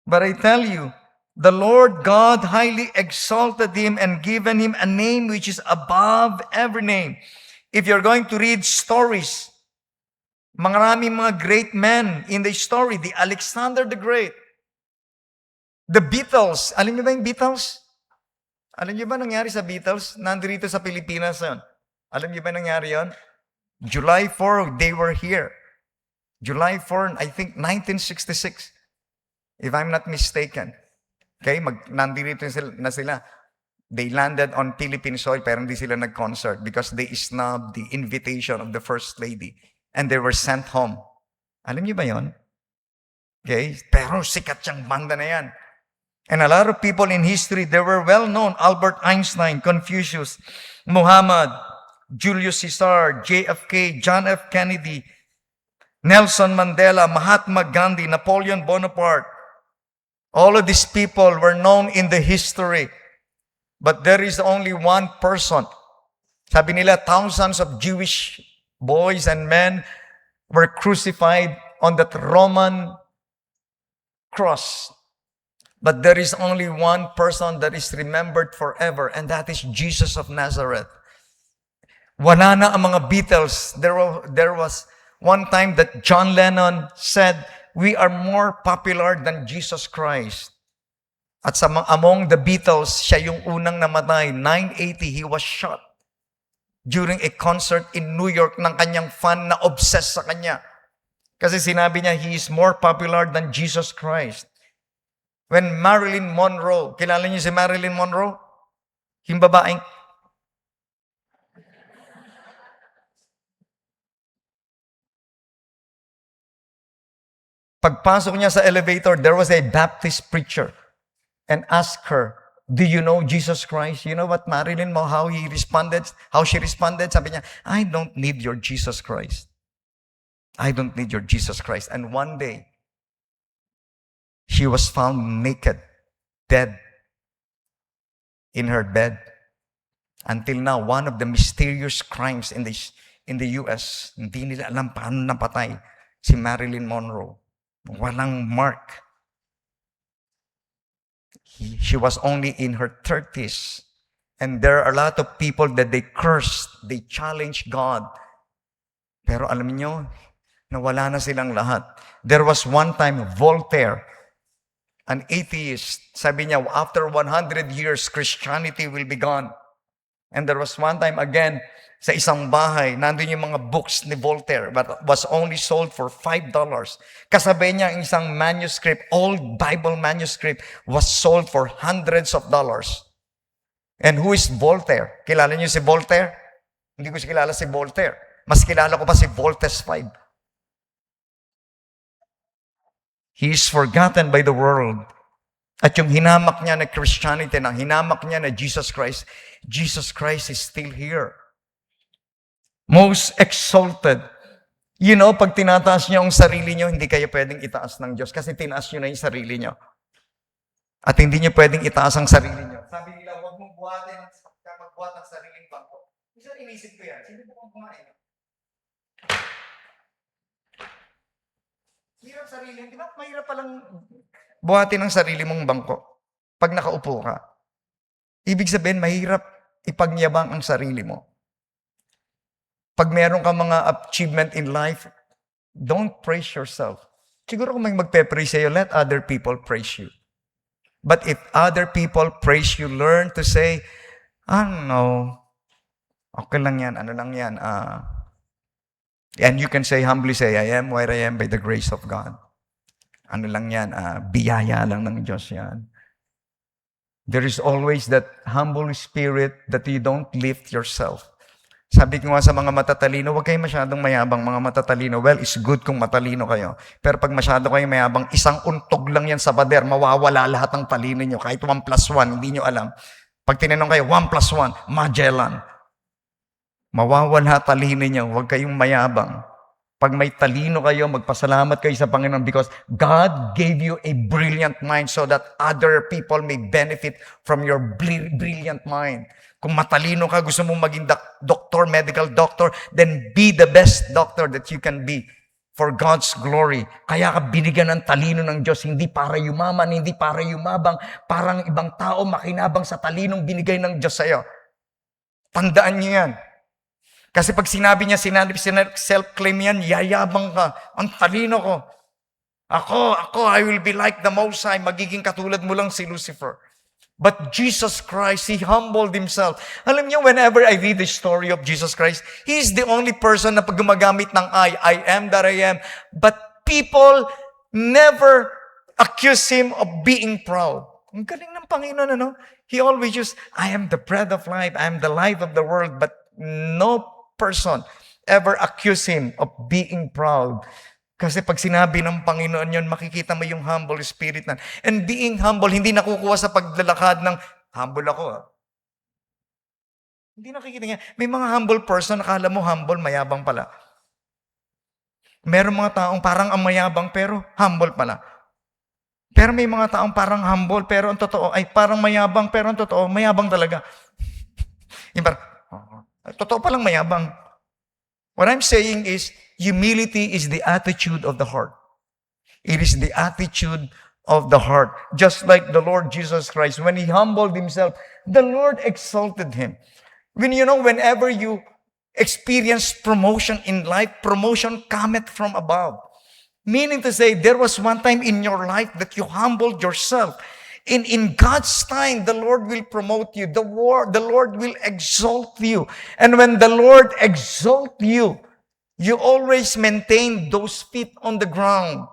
But I tell you, the Lord God highly exalted Him and given Him a name which is above every name. If you're going to read stories, maraming mga great men in the story, the Alexander the Great, the Beatles. Alam niyo ba yung Beatles? Alam niyo ba nangyari sa Beatles? Nandito sa Pilipinas yun. Alam niyo ba nangyari yun? July 4, they were here. July 4, I think 1966. If I'm not mistaken. Okay, nandito na sila. They landed on Philippine soil pero hindi sila nag-concert because they snubbed the invitation of the First Lady and they were sent home. Alam niyo ba yon? Okay, pero sikat siyang banda na yan. And a lot of people in history, they were well known. Albert Einstein, Confucius, Muhammad, Julius Caesar, JFK, John F. Kennedy, Nelson Mandela, Mahatma Gandhi, Napoleon Bonaparte. All of these people were known in the history. But there is only one person. Sabi nila, thousands of Jewish boys and men were crucified on that Roman cross. But there is only one person that is remembered forever, and that is Jesus of Nazareth. Wala na ang mga Beatles. There was one time that John Lennon said, "We are more popular than Jesus Christ." At among the Beatles, siya yung unang namatay. 980, he was shot during a concert in New York ng kanyang fan na obsessed sa kanya. Kasi sinabi niya, he is more popular than Jesus Christ. When Marilyn Monroe, kilala niyo si Marilyn Monroe? Yung babaeng, pagpasok niya sa elevator, there was a Baptist preacher and asked her, "Do you know Jesus Christ?" You know what Marilyn Monroe, how she responded? Sabi niya, "I don't need your Jesus Christ. I don't need your Jesus Christ." And one day, she was found naked, dead, in her bed. Until now, one of the mysterious crimes in the US, hindi nila alam paano napatay si Marilyn Monroe. Walang mark. She was only in her 30s. And there are a lot of people that they cursed, they challenged God. Pero alam niyo, nawala na silang lahat. There was one time, Voltaire, an atheist, sabi niya, after 100 years, Christianity will be gone. And there was one time again, sa isang bahay, nandun yung mga books ni Voltaire, but was only sold for $5. Kasabay niya ang isang manuscript, old Bible manuscript, was sold for hundreds of dollars. And who is Voltaire? Kilala niyo si Voltaire? Hindi ko kilala si Voltaire. Mas kilala ko pa si Voltes 5. He is forgotten by the world. At yung hinamak niya na Christianity, na hinamak niya na Jesus Christ is still here. Most exalted. You know, pag tinataas niyo ang sarili niyo, hindi kayo pwedeng itaas ng Diyos kasi tinaas niyo na yung sarili niyo. At hindi niyo pwedeng itaas ang sarili niyo. Sabi nila, huwag mong magbuhat ng sariling bangko. Minsan inisip ko yan. Sino po kung kumain? Hirap sarili. Di ba? Mahirap palang buhatin ng sarili mong bangko pag nakaupo ka. Ibig sabihin, mahirap ipagyabang ang sarili mo. Pag meron ka mga achievement in life, don't praise yourself. Siguro kung may magpe-praise sa'yo, let other people praise you. But if other people praise you, learn to say, no, okay lang yan, ano lang yan. And you can say, humbly say, I am where I am by the grace of God. Ano lang yan, biyaya lang ng Diyos yan. There is always that humble spirit that you don't lift yourself. Sabi ko nga sa mga matatalino, huwag kayo masyadong mayabang, mga matatalino. Well, it's good kung matalino kayo. Pero pag masyado kayo mayabang, isang untog lang yan sa pader, mawawala lahat ng talino nyo. Kahit 1 plus 1, hindi nyo alam. Pag tinanong kayo, 1 plus 1, Magellan. Mawawala talino nyo, huwag kayong mayabang. Pag may talino kayo, magpasalamat kayo sa Panginoon because God gave you a brilliant mind so that other people may benefit from your brilliant mind. Kung matalino ka, gusto mong maging doctor, medical doctor, then be the best doctor that you can be for God's glory. Kaya ka binigyan ng talino ng Diyos, hindi para yumaman, hindi para yumabang, parang ibang tao makinabang sa talinong binigay ng Diyos sa'yo. Tandaan niyo yan. Kasi pag sinabi niya, self-claim yan, yayabang ka. Ang talino ko. Ako, I will be like the Most High. Magiging katulad mo lang si Lucifer. But Jesus Christ, He humbled Himself. Alam niyo, whenever I read the story of Jesus Christ, He is the only person na pag gumagamit ng I am that I am. But people never accuse Him of being proud. Ang galing ng Panginoon, ano? He always used, I am the bread of life, I am the life of the world, but no person ever accuse Him of being proud. Kasi pag sinabi ng Panginoon yun, makikita mo yung humble spirit na. And being humble, hindi nakukuha sa paglalakad ng, humble ako. Hindi nakikita niya. May mga humble person, nakala mo humble, mayabang pala. Meron mga taong parang ang mayabang, pero humble pala. Pero may mga taong parang humble, pero ang totoo, ay parang mayabang, pero ang totoo, mayabang talaga. Yung parang, totoo palang mayabang. What I'm saying is, humility is the attitude of the heart. It is the attitude of the heart. Just like the Lord Jesus Christ, when He humbled Himself, the Lord exalted Him. Whenever you experience promotion in life, promotion cometh from above. Meaning to say, there was one time in your life that you humbled yourself. In God's time, the Lord will promote you. The Lord will exalt you. And when the Lord exalt you, you always maintain those feet on the ground.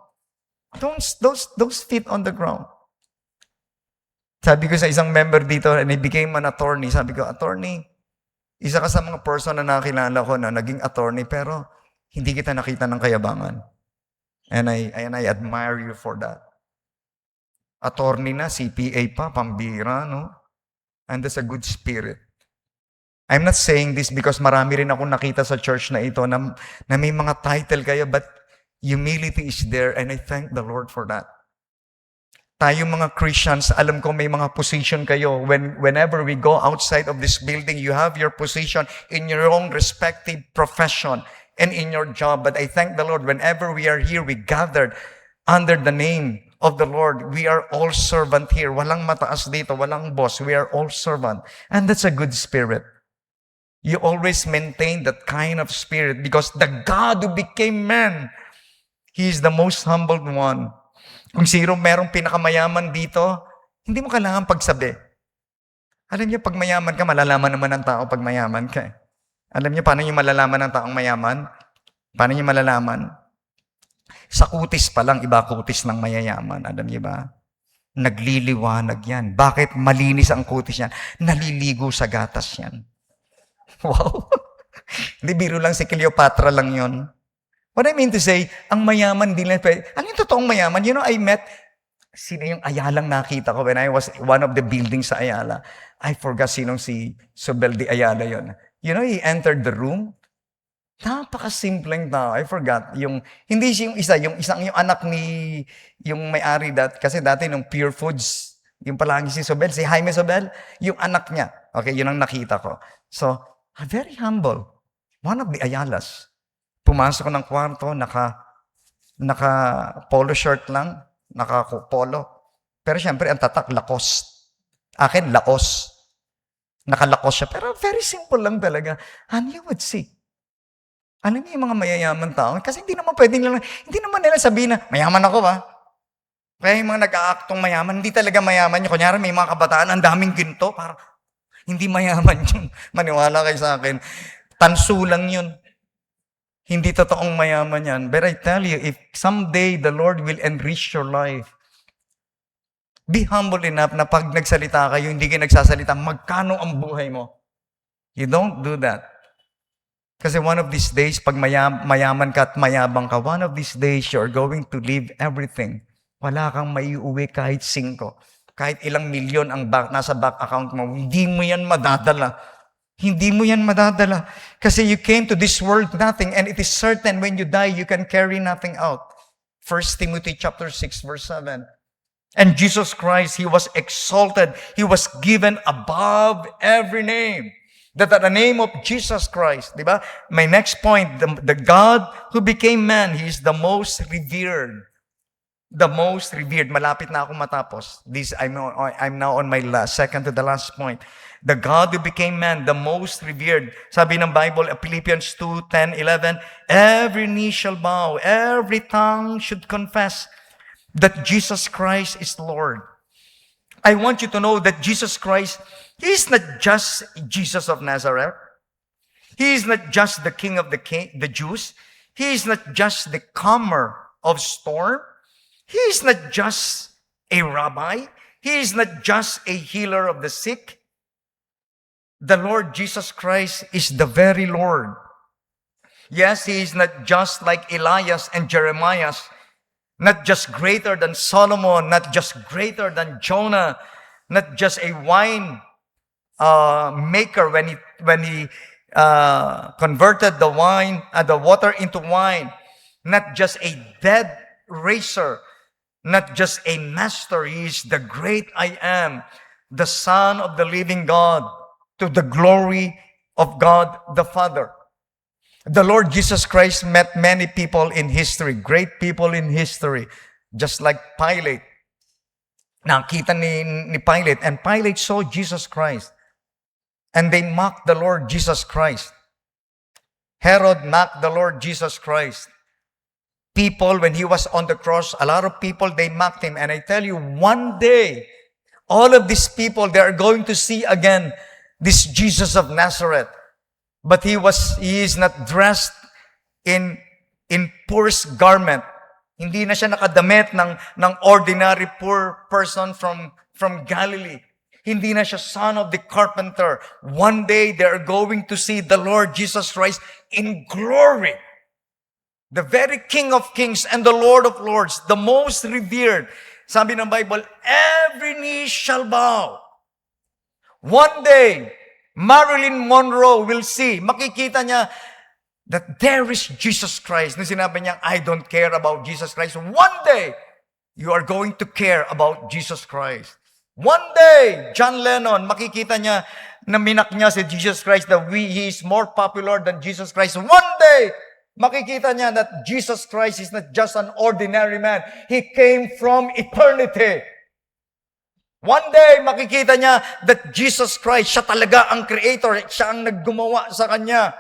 Those feet on the ground. Sabi ko sa isang member dito, and I became an attorney. Sabi ko, attorney, isa ka sa mga person na nakilala ko na naging attorney, pero hindi kita nakita ng kayabangan. And I admire you for that. Attorney na, CPA pa, pambira, no? And that's a good spirit. I'm not saying this because marami rin ako nakita sa church na ito na may mga title kayo, but humility is there, and I thank the Lord for that. Tayo mga Christians, alam ko may mga position kayo. Whenever we go outside of this building, you have your position in your own respective profession and in your job. But I thank the Lord, whenever we are here, we gathered under the name of the Lord. We are all servant here. Walang mataas dito, walang boss. We are all servant. And that's a good spirit. You always maintain that kind of spirit because the God who became man, He is the most humbled one. Kung sino merong pinakamayaman dito, hindi mo kailangan pagsabi. Alam niyo, pag mayaman ka, malalaman naman ng tao pag mayaman ka. Alam niyo, paano niyo malalaman ng taong mayaman? Paano niyo malalaman? Sa kutis pa lang, iba kutis ng mayayaman. Alam niyo ba? Nagliliwanag yan. Bakit malinis ang kutis yan? Naliligo sa gatas yan. Wow! Hindi, biro lang si Cleopatra lang yon. What I mean to say, ang mayaman din lang. Ano yung totoong mayaman? I met, sino yung Ayalang nakita ko when I was one of the buildings sa Ayala. I forgot sinong si Sobel de Ayala yon. He entered the room. Napakasimpleng tao. I forgot. Hindi siya yung isang yung anak ni, yung may-ari kasi dati nung Pure Foods, Yung palagi si Sobel, si Jaime Sobel, yung anak niya. Okay, yun ang nakita ko. So, very humble. One of the Ayalas. Pumasok ko ng kwarto, naka polo shirt lang, naka polo. Pero syempre, ang tatak, Lacoste. Akin, Laos. Naka-Lacoste siya. Pero very simple lang talaga. And you would see. Alam niyo yung mga mayayaman tao? Kasi hindi naman pwedeng lang, hindi naman nila sabihin na, mayaman ako ba? Kaya yung mga nag-aaktong mayaman, hindi talaga mayaman yun. Kunyari, may mga kabataan, ang daming ginto. Parang, hindi mayaman yun. Maniwala kayo sa akin. Tanso lang yun. Hindi totoong mayaman yan. But I tell you, if someday the Lord will enrich your life, be humble enough na pag nagsalita kayo, hindi kayo nagsasalita, magkano ang buhay mo? You don't do that. Kasi one of these days, pag mayaman ka at mayabang ka, one of these days, you're going to leave everything. Wala kang maiuwi kahit 5. Kahit ilang milyon ang nasa bank account mo, hindi mo yan madadala. Hindi mo yan madadala. Kasi you came to this world nothing, and it is certain when you die, you can carry nothing out. 1 Timothy chapter 6, verse 7. And Jesus Christ, He was exalted. He was given above every name. That at the name of Jesus Christ, di ba? My next point, the God who became man, He is the most revered. The most revered. Malapit na ako matapos. I'm now on my second to the last point. The God who became man, the most revered. Sabi ng Bible, Philippians 2, 10, 11, every knee shall bow, every tongue should confess that Jesus Christ is Lord. I want you to know that Jesus Christ, He is not just Jesus of Nazareth. He is not just the King of the Jews. He is not just the calmer of storm. He is not just a rabbi. He is not just a healer of the sick. The Lord Jesus Christ is the very Lord. Yes, He is not just like Elias and Jeremiah, not just greater than Solomon, not just greater than Jonah, not just a wine maker when he converted the water into wine, not just a dead raiser, not just a master. He is the great I am, the Son of the living God, to the glory of God the Father. The Lord Jesus Christ met many people in history, great people in history, just like Pilate. Nakita ni Pilate, and Pilate saw Jesus Christ. And they mocked the Lord Jesus Christ. Herod mocked the Lord Jesus Christ. People, when He was on the cross, a lot of people, they mocked Him. And I tell you, one day, all of these people, they are going to see again this Jesus of Nazareth. But He is not dressed in poor's garment. Hindi na siya nakadamit ng ordinary poor person from Galilee. Hindi na siya son of the carpenter. One day, they are going to see the Lord Jesus Christ in glory. The very King of Kings and the Lord of Lords, the most revered. Sabi ng Bible, every knee shall bow. One day, Marilyn Monroe will see, makikita niya that there is Jesus Christ. Nung sinabi niya, I don't care about Jesus Christ. One day, you are going to care about Jesus Christ. One day, John Lennon, makikita niya na minak niya si Jesus Christ, that he is more popular than Jesus Christ. One day, makikita niya that Jesus Christ is not just an ordinary man. He came from eternity. One day, makikita niya that Jesus Christ, siya talaga ang creator, siya ang naggumawa sa kanya.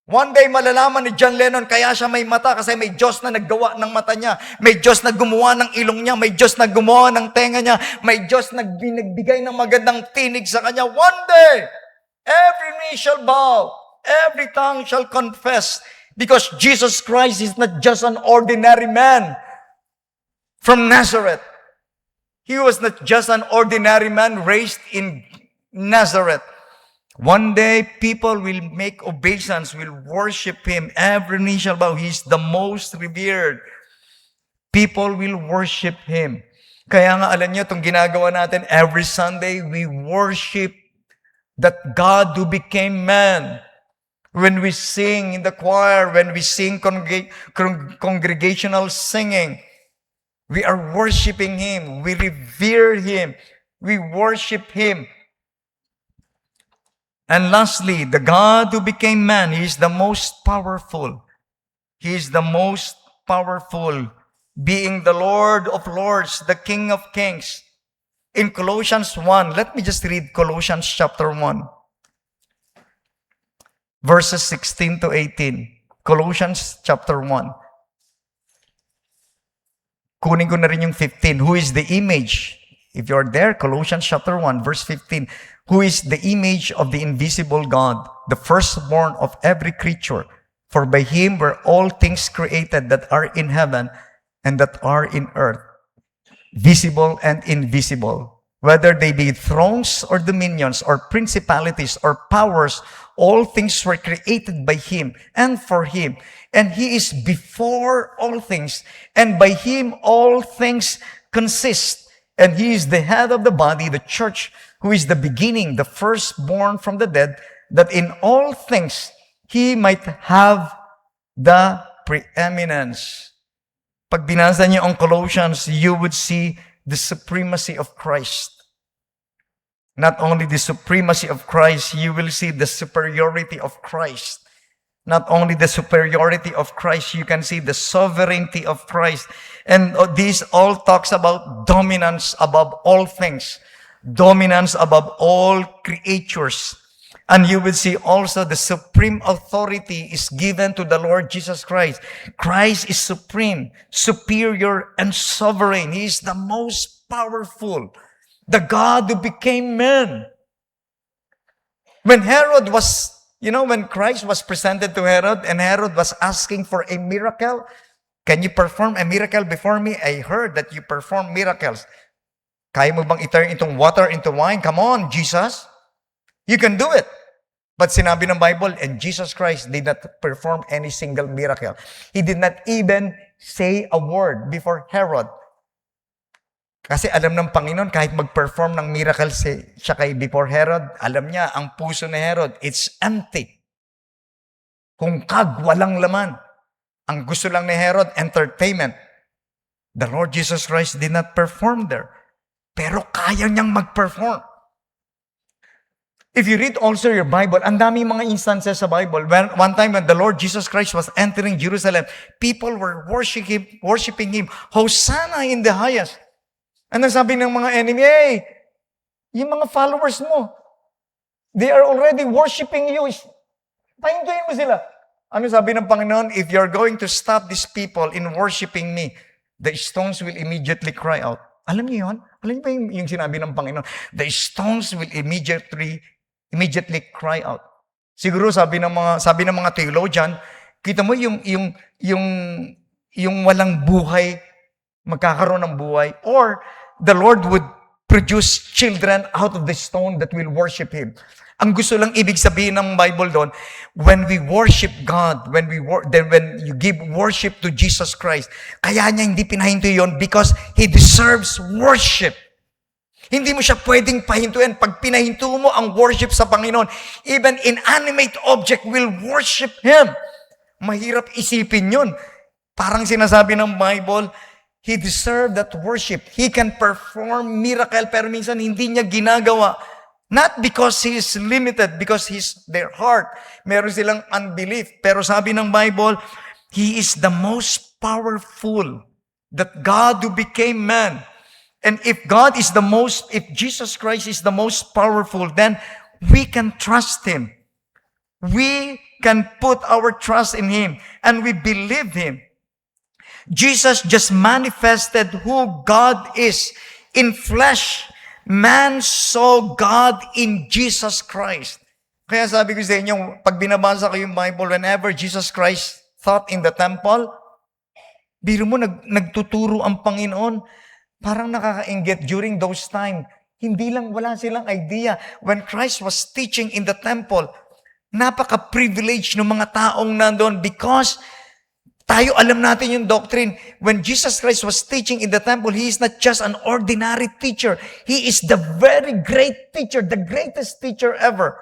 One day, malalaman ni John Lennon, kaya siya may mata kasi may Diyos na naggawa ng mata niya. May Diyos na gumawa ng ilong niya. May Diyos na gumawa ng tenga niya. May Diyos na nagbigay ng magandang tinig sa kanya. One day, every knee shall bow. Every tongue shall confess. Because Jesus Christ is not just an ordinary man from Nazareth. He was not just an ordinary man raised in Nazareth. One day, people will make obeisance, will worship Him. Every knee shall bow. He is the most revered. People will worship Him. Kaya nga, alam niyo, itong ginagawa natin, every Sunday, we worship that God who became man. When we sing in the choir, when we sing congregational singing, we are worshiping Him. We revere Him. We worship Him. And lastly, the God who became man, He is the most powerful. He is the most powerful, being the Lord of lords, the King of kings. In Colossians 1, let me just read Colossians chapter 1, verses 16 to 18. Colossians chapter 1. Kunin ko na rin yung 15. Who is the image? If you're there, Colossians chapter 1, verse 15. Who is the image of the invisible God, the firstborn of every creature? For by Him were all things created that are in heaven and that are in earth, visible and invisible. Whether they be thrones or dominions or principalities or powers, all things were created by Him and for Him. And He is before all things, and by Him all things consist. And He is the head of the body, the church, who is the beginning, the firstborn from the dead, that in all things He might have the preeminence. Pag binasa niyo ang Colossians, you would see the supremacy of Christ. Not only the supremacy of Christ, you will see the superiority of Christ. Not only the superiority of Christ, you can see the sovereignty of Christ. And this all talks about dominance above all things. Dominance above all creatures. And you will see also the supreme authority is given to the Lord Jesus Christ. Christ is supreme, superior, and sovereign. He is the most powerful. The God who became man. When Herod was, when Christ was presented to Herod and Herod was asking for a miracle, can you perform a miracle before me? I heard that you perform miracles. Kaya mo bang i-turn itong water into wine? Come on, Jesus. You can do it. But sinabi ng Bible, and Jesus Christ did not perform any single miracle. He did not even say a word before Herod. Kasi alam ng Panginoon, kahit mag-perform ng miracle siya kay before Herod, alam niya, ang puso ni Herod, it's empty. Hungkag, walang laman. Ang gusto lang ni Herod, entertainment. The Lord Jesus Christ did not perform there. Pero kaya niyang mag-perform. If you read also your Bible, ang dami mga instances sa Bible. One time when the Lord Jesus Christ was entering Jerusalem, people were worshiping Him. Hosanna in the highest. Ano sabi ng mga enemy? Hey, yung mga followers mo, they are already worshiping you. Pahintuin mo sila. Ano sabi ng Panginoon? If you're going to stop these people in worshiping me, the stones will immediately cry out. Alam niyo yun? Alam niyo ba yung sinabi ng Panginoon? The stones will immediately cry out. Siguro sabi ng mga theologian, kita mo yung walang buhay, magkakaroon ng buhay, or the Lord would produce children out of the stone that will worship Him. Ang gusto lang ibig sabihin ng Bible doon, when we worship God, when you give worship to Jesus Christ, kaya niya hindi pinahinto yon because He deserves worship. Hindi mo siya pwedeng pahintuin. Pag pinahinto mo ang worship sa Panginoon, even inanimate object will worship Him. Mahirap isipin yun. Parang sinasabi ng Bible, He deserved that worship. He can perform miracle, pero minsan hindi niya ginagawa. Not because He is limited, because their heart. Meron silang unbelief. Pero sabi ng Bible, He is the most powerful. That God who became man. And if Jesus Christ is the most powerful, then we can trust Him. We can put our trust in Him. And we believe Him. Jesus just manifested who God is in flesh. Man saw God in Jesus Christ. Kaya sabi ko sa inyo, pag binabasa ko yung Bible, whenever Jesus Christ taught in the temple, biro mo, nagtuturo ang Panginoon. Parang nakakainggit during those time. Wala silang idea. When Christ was teaching in the temple, napaka-privilege ng mga taong nandoon because tayo alam natin yung doctrine. When Jesus Christ was teaching in the temple, He is not just an ordinary teacher. He is the very great teacher, the greatest teacher ever.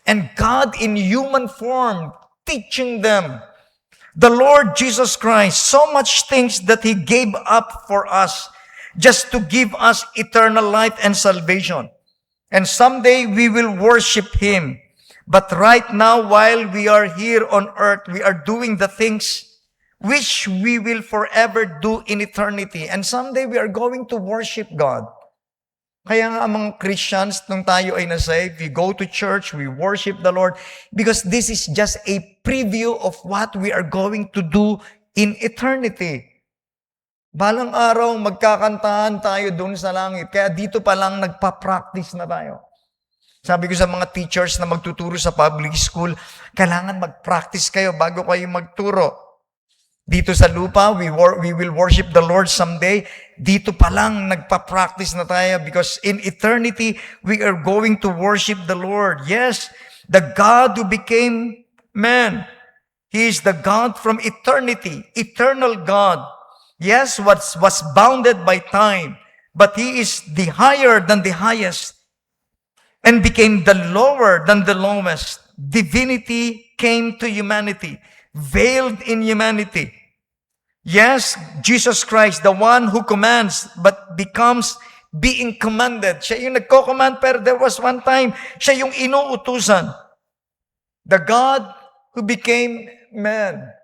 And God in human form, teaching them. The Lord Jesus Christ, so much things that He gave up for us. just to give us eternal life and salvation. And someday we will worship Him. But right now, while we are here on earth, we are doing the things which we will forever do in eternity. And someday we are going to worship God. Kaya nga ang mga Christians, nung tayo ay nasave, we go to church, we worship the Lord, because this is just a preview of what we are going to do in eternity. Balang araw, magkakantahan tayo dun sa langit. Kaya dito pa lang nagpa-practice na tayo. Sabi ko sa mga teachers na magtuturo sa public school, kailangan mag-practice kayo bago kayo magturo. Dito sa lupa, we will worship the Lord someday. Dito pa lang, nagpa-practice na tayo because in eternity, we are going to worship the Lord. Yes, the God who became man. He is the God from eternity, eternal God. Yes, was bounded by time, but He is the higher than the highest and became the lower than the lowest. Divinity came to humanity, veiled in humanity. Yes, Jesus Christ, the one who commands but becomes being commanded. Siya yung nagko-command, pero there was one time, siya yung inuutusan. The God who became man.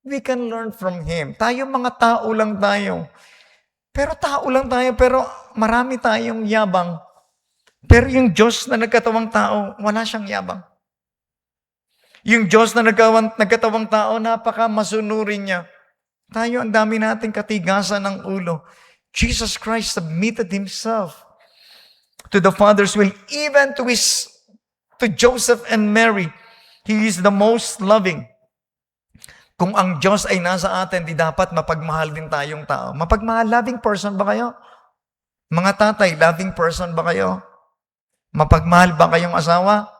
We can learn from Him. Tayo mga tao lang tayo. Pero tao lang tayo, pero marami tayong yabang. Pero yung Diyos na nagkatawang tao, wala siyang yabang. Yung Diyos na nagkatawang tao, napaka-masunurin niya. Tayo, ang dami nating katigasan ng ulo. Jesus Christ submitted Himself to the Father's will, even to Joseph and Mary. He is the most loving. Kung ang Diyos ay nasa atin, di dapat mapagmahal din tayong tao. Mapagmahal, loving person ba kayo? Mga tatay, loving person ba kayo? Mapagmahal ba kayong asawa?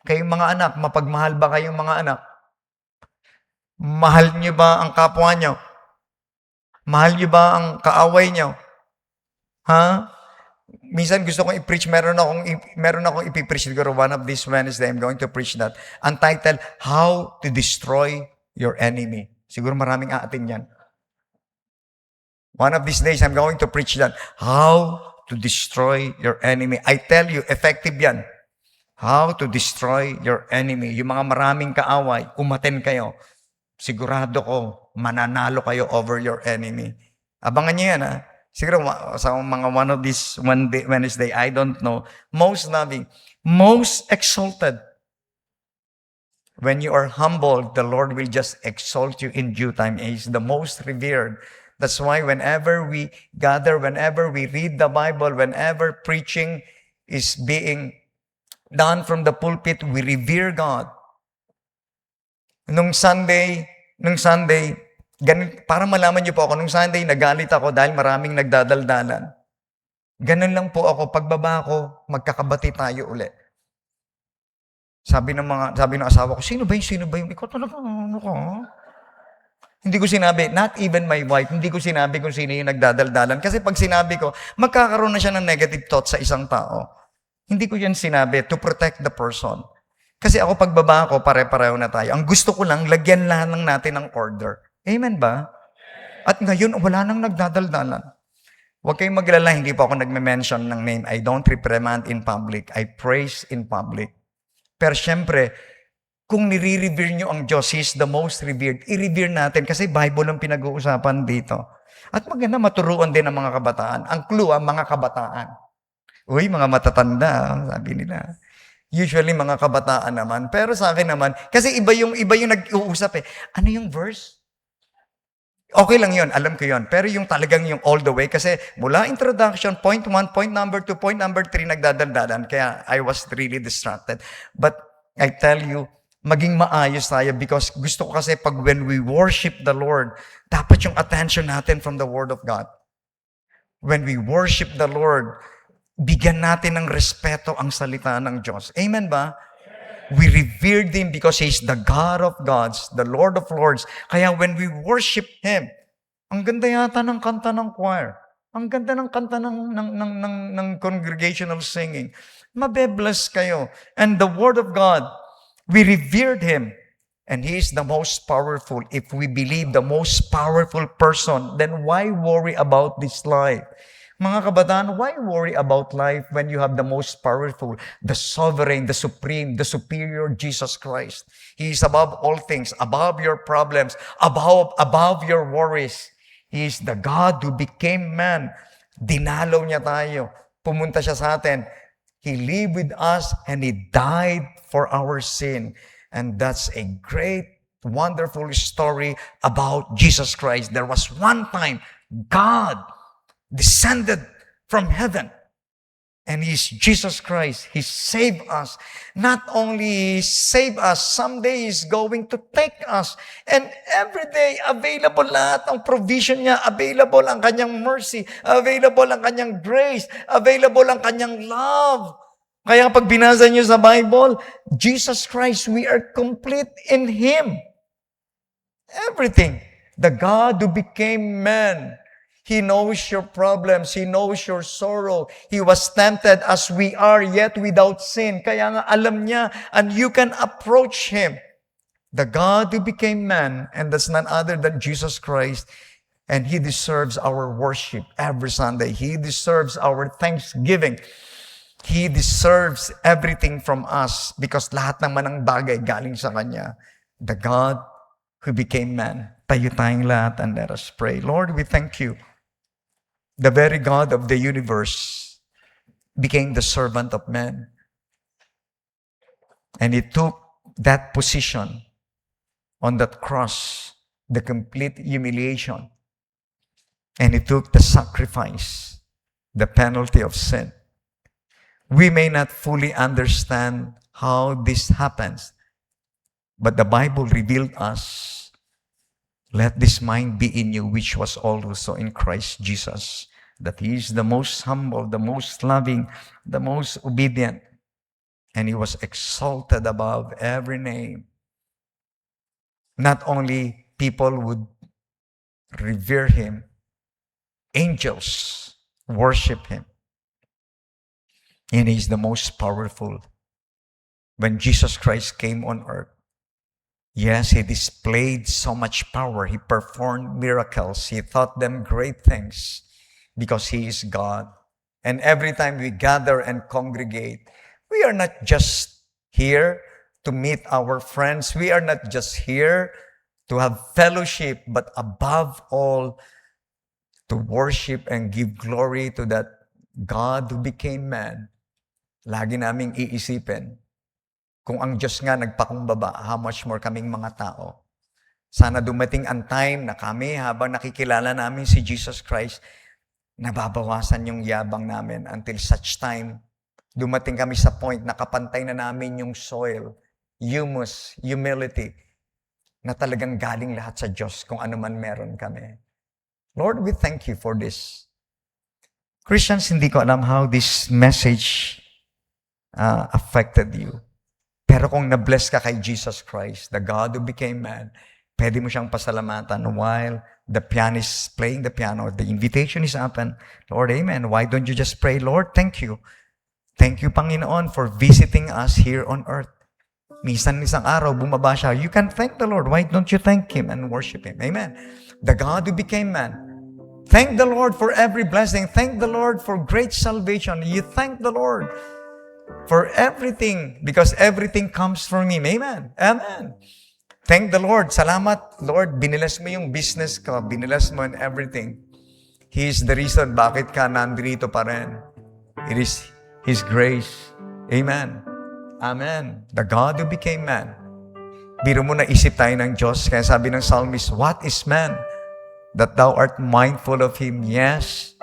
Kayong mga anak, mapagmahal ba kayong mga anak? Mahal niyo ba ang kapwa niyo? Mahal niyo ba ang kaaway niyo? Ha? Minsan gusto kong i-preach, meron akong ipipreach siguro one of this Wednesday, I'm going to preach that. Ang title, How to Destroy Your Enemy. Siguro maraming aatin yan. One of these days, I'm going to preach that. How to Destroy Your Enemy. I tell you, effective yan. How to destroy your enemy. Yung mga maraming kaaway, umaten kayo. Sigurado ko, mananalo kayo over your enemy. Abangan niyo yan, ha? Siguro sa mga one of these Wednesday, I don't know. Most loving, most exalted. When you are humbled, the Lord will just exalt you in due time. He is the most revered. That's why whenever we gather, whenever we read the Bible, whenever preaching is being done from the pulpit, we revere God. Nung Sunday, para malaman niyo po ako, nung Sunday, nagalit ako dahil maraming nagdadaldalan. Ganun lang po ako, pagbaba ko, magkakabati tayo uli. Sabi ng asawa ko, sino ba yung, ikaw talaga, ano ka? Hindi ko sinabi, not even my wife, hindi ko sinabi kung sino yung nagdadaldalan. Kasi pag sinabi ko, magkakaroon na siya ng negative thought sa isang tao. Hindi ko yan sinabi to protect the person. Kasi ako pagbaba ko, pare-pareho na tayo. Ang gusto ko lang, lagyan lang natin ng order. Amen ba? At ngayon, wala nang nagdadaldalan. Huwag kayong maglala, hindi po ako nagme-mention ng name. I don't reprimand in public. I praise in public. Pero syempre, kung nire-revere nyo ang Diyos, He is the most revered. I-revere natin kasi Bible ang pinag-uusapan dito. At maganda maturuan din ang mga kabataan. Ang clue, mga kabataan. Uy, mga matatanda, sabi nila. Usually, mga kabataan naman. Pero sa akin naman, kasi iba yung nag-uusap eh. Ano yung verse? Okay lang yun, alam ko yun. Pero yung talagang yung all the way, kasi mula introduction, point 1, point number 2, point number 3, nagdadaldalan. Kaya I was really distracted. But I tell you, maging maayos tayo because gusto ko kasi pag when we worship the Lord, dapat yung attention natin from the Word of God. When we worship the Lord, bigyan natin ng respeto ang salita ng Diyos. Amen ba? We revered Him because He is the God of gods, the Lord of lords. Kaya when we worship Him, ang ganda yata ng kanta ng choir. Ang ganda ng kanta ng congregational singing. Mabe-bless kayo. And the Word of God, we revered Him. and He is the most powerful. If we believe the most powerful person, then why worry about this life? Mga kabataan, why worry about life when you have the most powerful, the sovereign, the supreme, the superior Jesus Christ? He is above all things, above your problems, above your worries. He is the God who became man. Dinalaw niya tayo. Pumunta siya sa atin. He lived with us and He died for our sin. And that's a great, wonderful story about Jesus Christ. There was one time God descended from heaven. And He's Jesus Christ. He saved us. Not only saved us, someday He's going to take us. And every day, available lahat ang provision niya. Available ang Kanyang mercy. Available ang Kanyang grace. Available ang Kanyang love. Kaya pag binasa niyo sa Bible, Jesus Christ, we are complete in Him. Everything. The God who became man. He knows your problems. He knows your sorrow. He was tempted as we are, yet without sin. Kaya nga alam niya, and you can approach Him. The God who became man, and that's none other than Jesus Christ, and He deserves our worship every Sunday. He deserves our thanksgiving. He deserves everything from us because lahat naman ng bagay galing sa Kanya. The God who became man. Tayo tayong lahat and let us pray. Lord, we thank You. The very God of the universe became the servant of man. And He took that position on that cross, the complete humiliation. And He took the sacrifice, the penalty of sin. We may not fully understand how this happens, but the Bible revealed us, let this mind be in you, which was also in Christ Jesus, that He is the most humble, the most loving, the most obedient, and He was exalted above every name. Not only people would revere Him, angels worship Him. And He is the most powerful. When Jesus Christ came on earth, yes, He displayed so much power. He performed miracles. He taught them great things because He is God. And every time we gather and congregate, we are not just here to meet our friends. We are not just here to have fellowship, but above all, to worship and give glory to that God who became man. Lagi naming iisipin, kung ang Diyos nga nagpakumbaba, how much more kaming mga tao. Sana dumating ang time na kami, habang nakikilala namin si Jesus Christ, nababawasan yung yabang namin until such time, dumating kami sa point na kapantay na namin yung soil, humus, humility, na talagang galing lahat sa Diyos kung ano man meron kami. Lord, we thank You for this. Christians, hindi ko alam how this message affected you. Pero kung na-bless ka kay Jesus Christ, the God who became man, pwede mo siyang pasalamatan while the pianist is playing the piano, the invitation is open. Lord, amen. Why don't you just pray, Lord, thank You. Thank You, Panginoon, for visiting us here on earth. Minsan isang araw, bumaba siya. You can thank the Lord. Why don't you thank Him and worship Him? Amen. The God who became man. Thank the Lord for every blessing. Thank the Lord for great salvation. You thank the Lord for everything, because everything comes from Him. Amen. Amen. Thank the Lord. Salamat, Lord. Binilas mo yung business ko. Binilas mo and everything. He is the reason bakit ka nandito pa rin. It is His grace. Amen. Amen. The God who became man. Biro mo na isip tayo ng Diyos. Kaya sabi ng psalmist, what is man that Thou art mindful of him? Yes.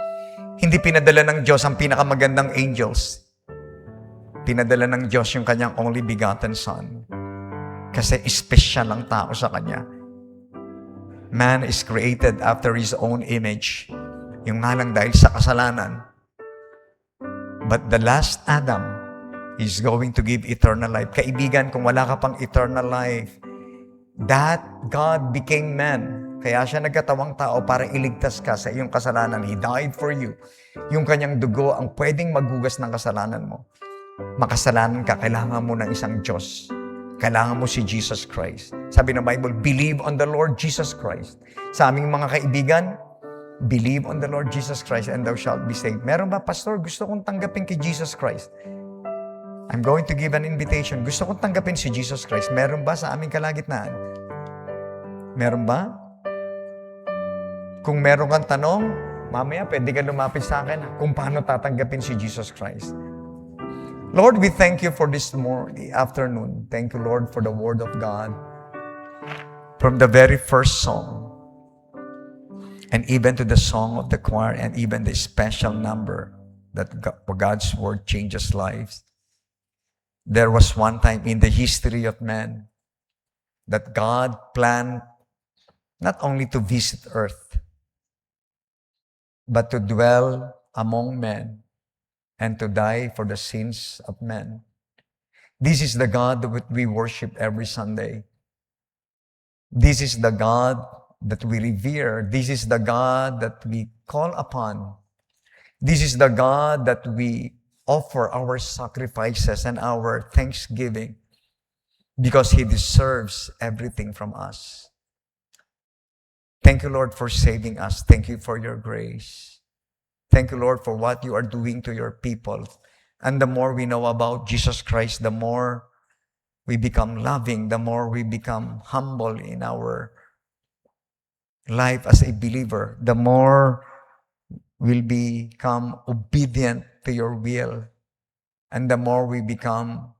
Hindi pinadala ng Diyos ang pinakamagandang angels. Pinadala ng Diyos yung Kanyang only begotten Son. Kasi espesyal ang tao sa Kanya. Man is created after His own image. Yung nga lang dahil sa kasalanan. But the last Adam is going to give eternal life. Kaibigan, kung wala ka pang eternal life, that God became man. Kaya siya nagkatawang tao para iligtas ka sa iyong kasalanan. He died for you. Yung Kanyang dugo ang pwedeng maghugas ng kasalanan mo. Makasalanan ka, kailangan mo ng isang Diyos. Kailangan mo si Jesus Christ. Sabi ng Bible, believe on the Lord Jesus Christ. Sa aming mga kaibigan, believe on the Lord Jesus Christ and thou shalt be saved. Meron ba, Pastor, gusto kong tanggapin kay Jesus Christ? I'm going to give an invitation. Gusto kong tanggapin si Jesus Christ. Meron ba sa aming kalagitnaan? Meron ba? Kung meron kang tanong, mamaya pwede ka lumapit sa akin kung paano tatanggapin si Jesus Christ. Lord, we thank you for this afternoon. Thank you, Lord, for the Word of God. From the very first song, and even to the song of the choir, and even the special number that God's Word changes lives. There was one time in the history of man that God planned not only to visit earth, but to dwell among men and to die for the sins of men. This is the God that we worship every Sunday. This is the God that we revere. This is the God that we call upon. This is the God that we offer our sacrifices and our thanksgiving because He deserves everything from us. Thank you, Lord, for saving us. Thank you for your grace. Thank you, Lord, for what you are doing to your people. And the more we know about Jesus Christ, the more we become loving, the more we become humble in our life as a believer, the more we'll become obedient to your will, and the more we become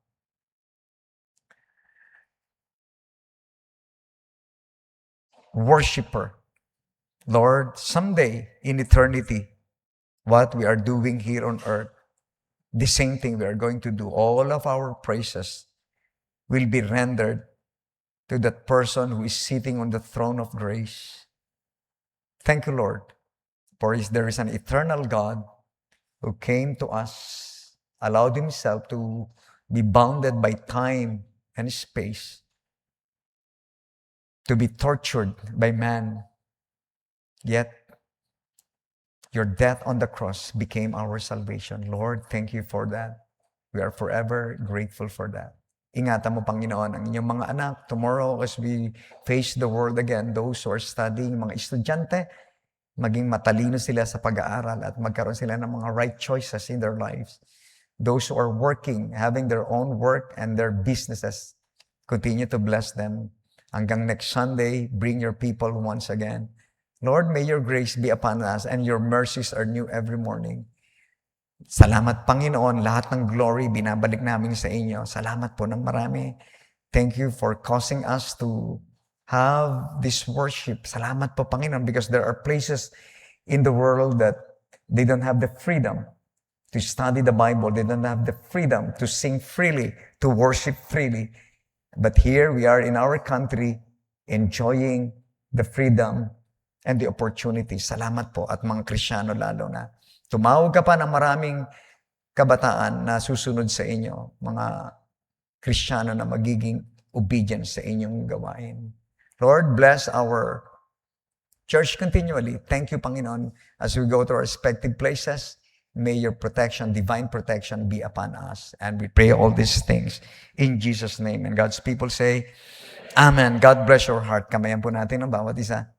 worshiper. Lord, someday in eternity, what we are doing here on earth, the same thing we are going to do. All of our praises will be rendered to that person who is sitting on the throne of grace. Thank you, Lord, for there is an eternal God who came to us, allowed Himself to be bounded by time and space, to be tortured by man, yet your death on the cross became our salvation. Lord, thank you for that. We are forever grateful for that. Ingatan mo, Panginoon, ang inyong mga anak. Tomorrow, as we face the world again, those who are studying, mga estudyante, maging matalino sila sa pag-aaral at magkaroon sila ng mga right choices in their lives. Those who are working, having their own work and their businesses, continue to bless them. Hanggang next Sunday, bring your people once again. Lord, may your grace be upon us and your mercies are new every morning. Salamat, Panginoon. Lahat ng glory, binabalik namin sa inyo. Salamat po ng marami. Thank you for causing us to have this worship. Salamat po, Panginoon, because there are places in the world that they don't have the freedom to study the Bible. They don't have the freedom to sing freely, to worship freely. But here we are in our country enjoying the freedom and the opportunity. Salamat po at mga Kristiyano lalo na. Tumawag ka pa ng maraming kabataan na susunod sa inyo, mga Kristiyano na magiging obedient sa inyong gawain. Lord, bless our church continually. Thank you, Panginoon, as we go to our respective places. May your protection, divine protection be upon us. And we pray all these things in Jesus' name. And God's people say, Amen. God bless your heart. Kamayan po natin ang bawat isa.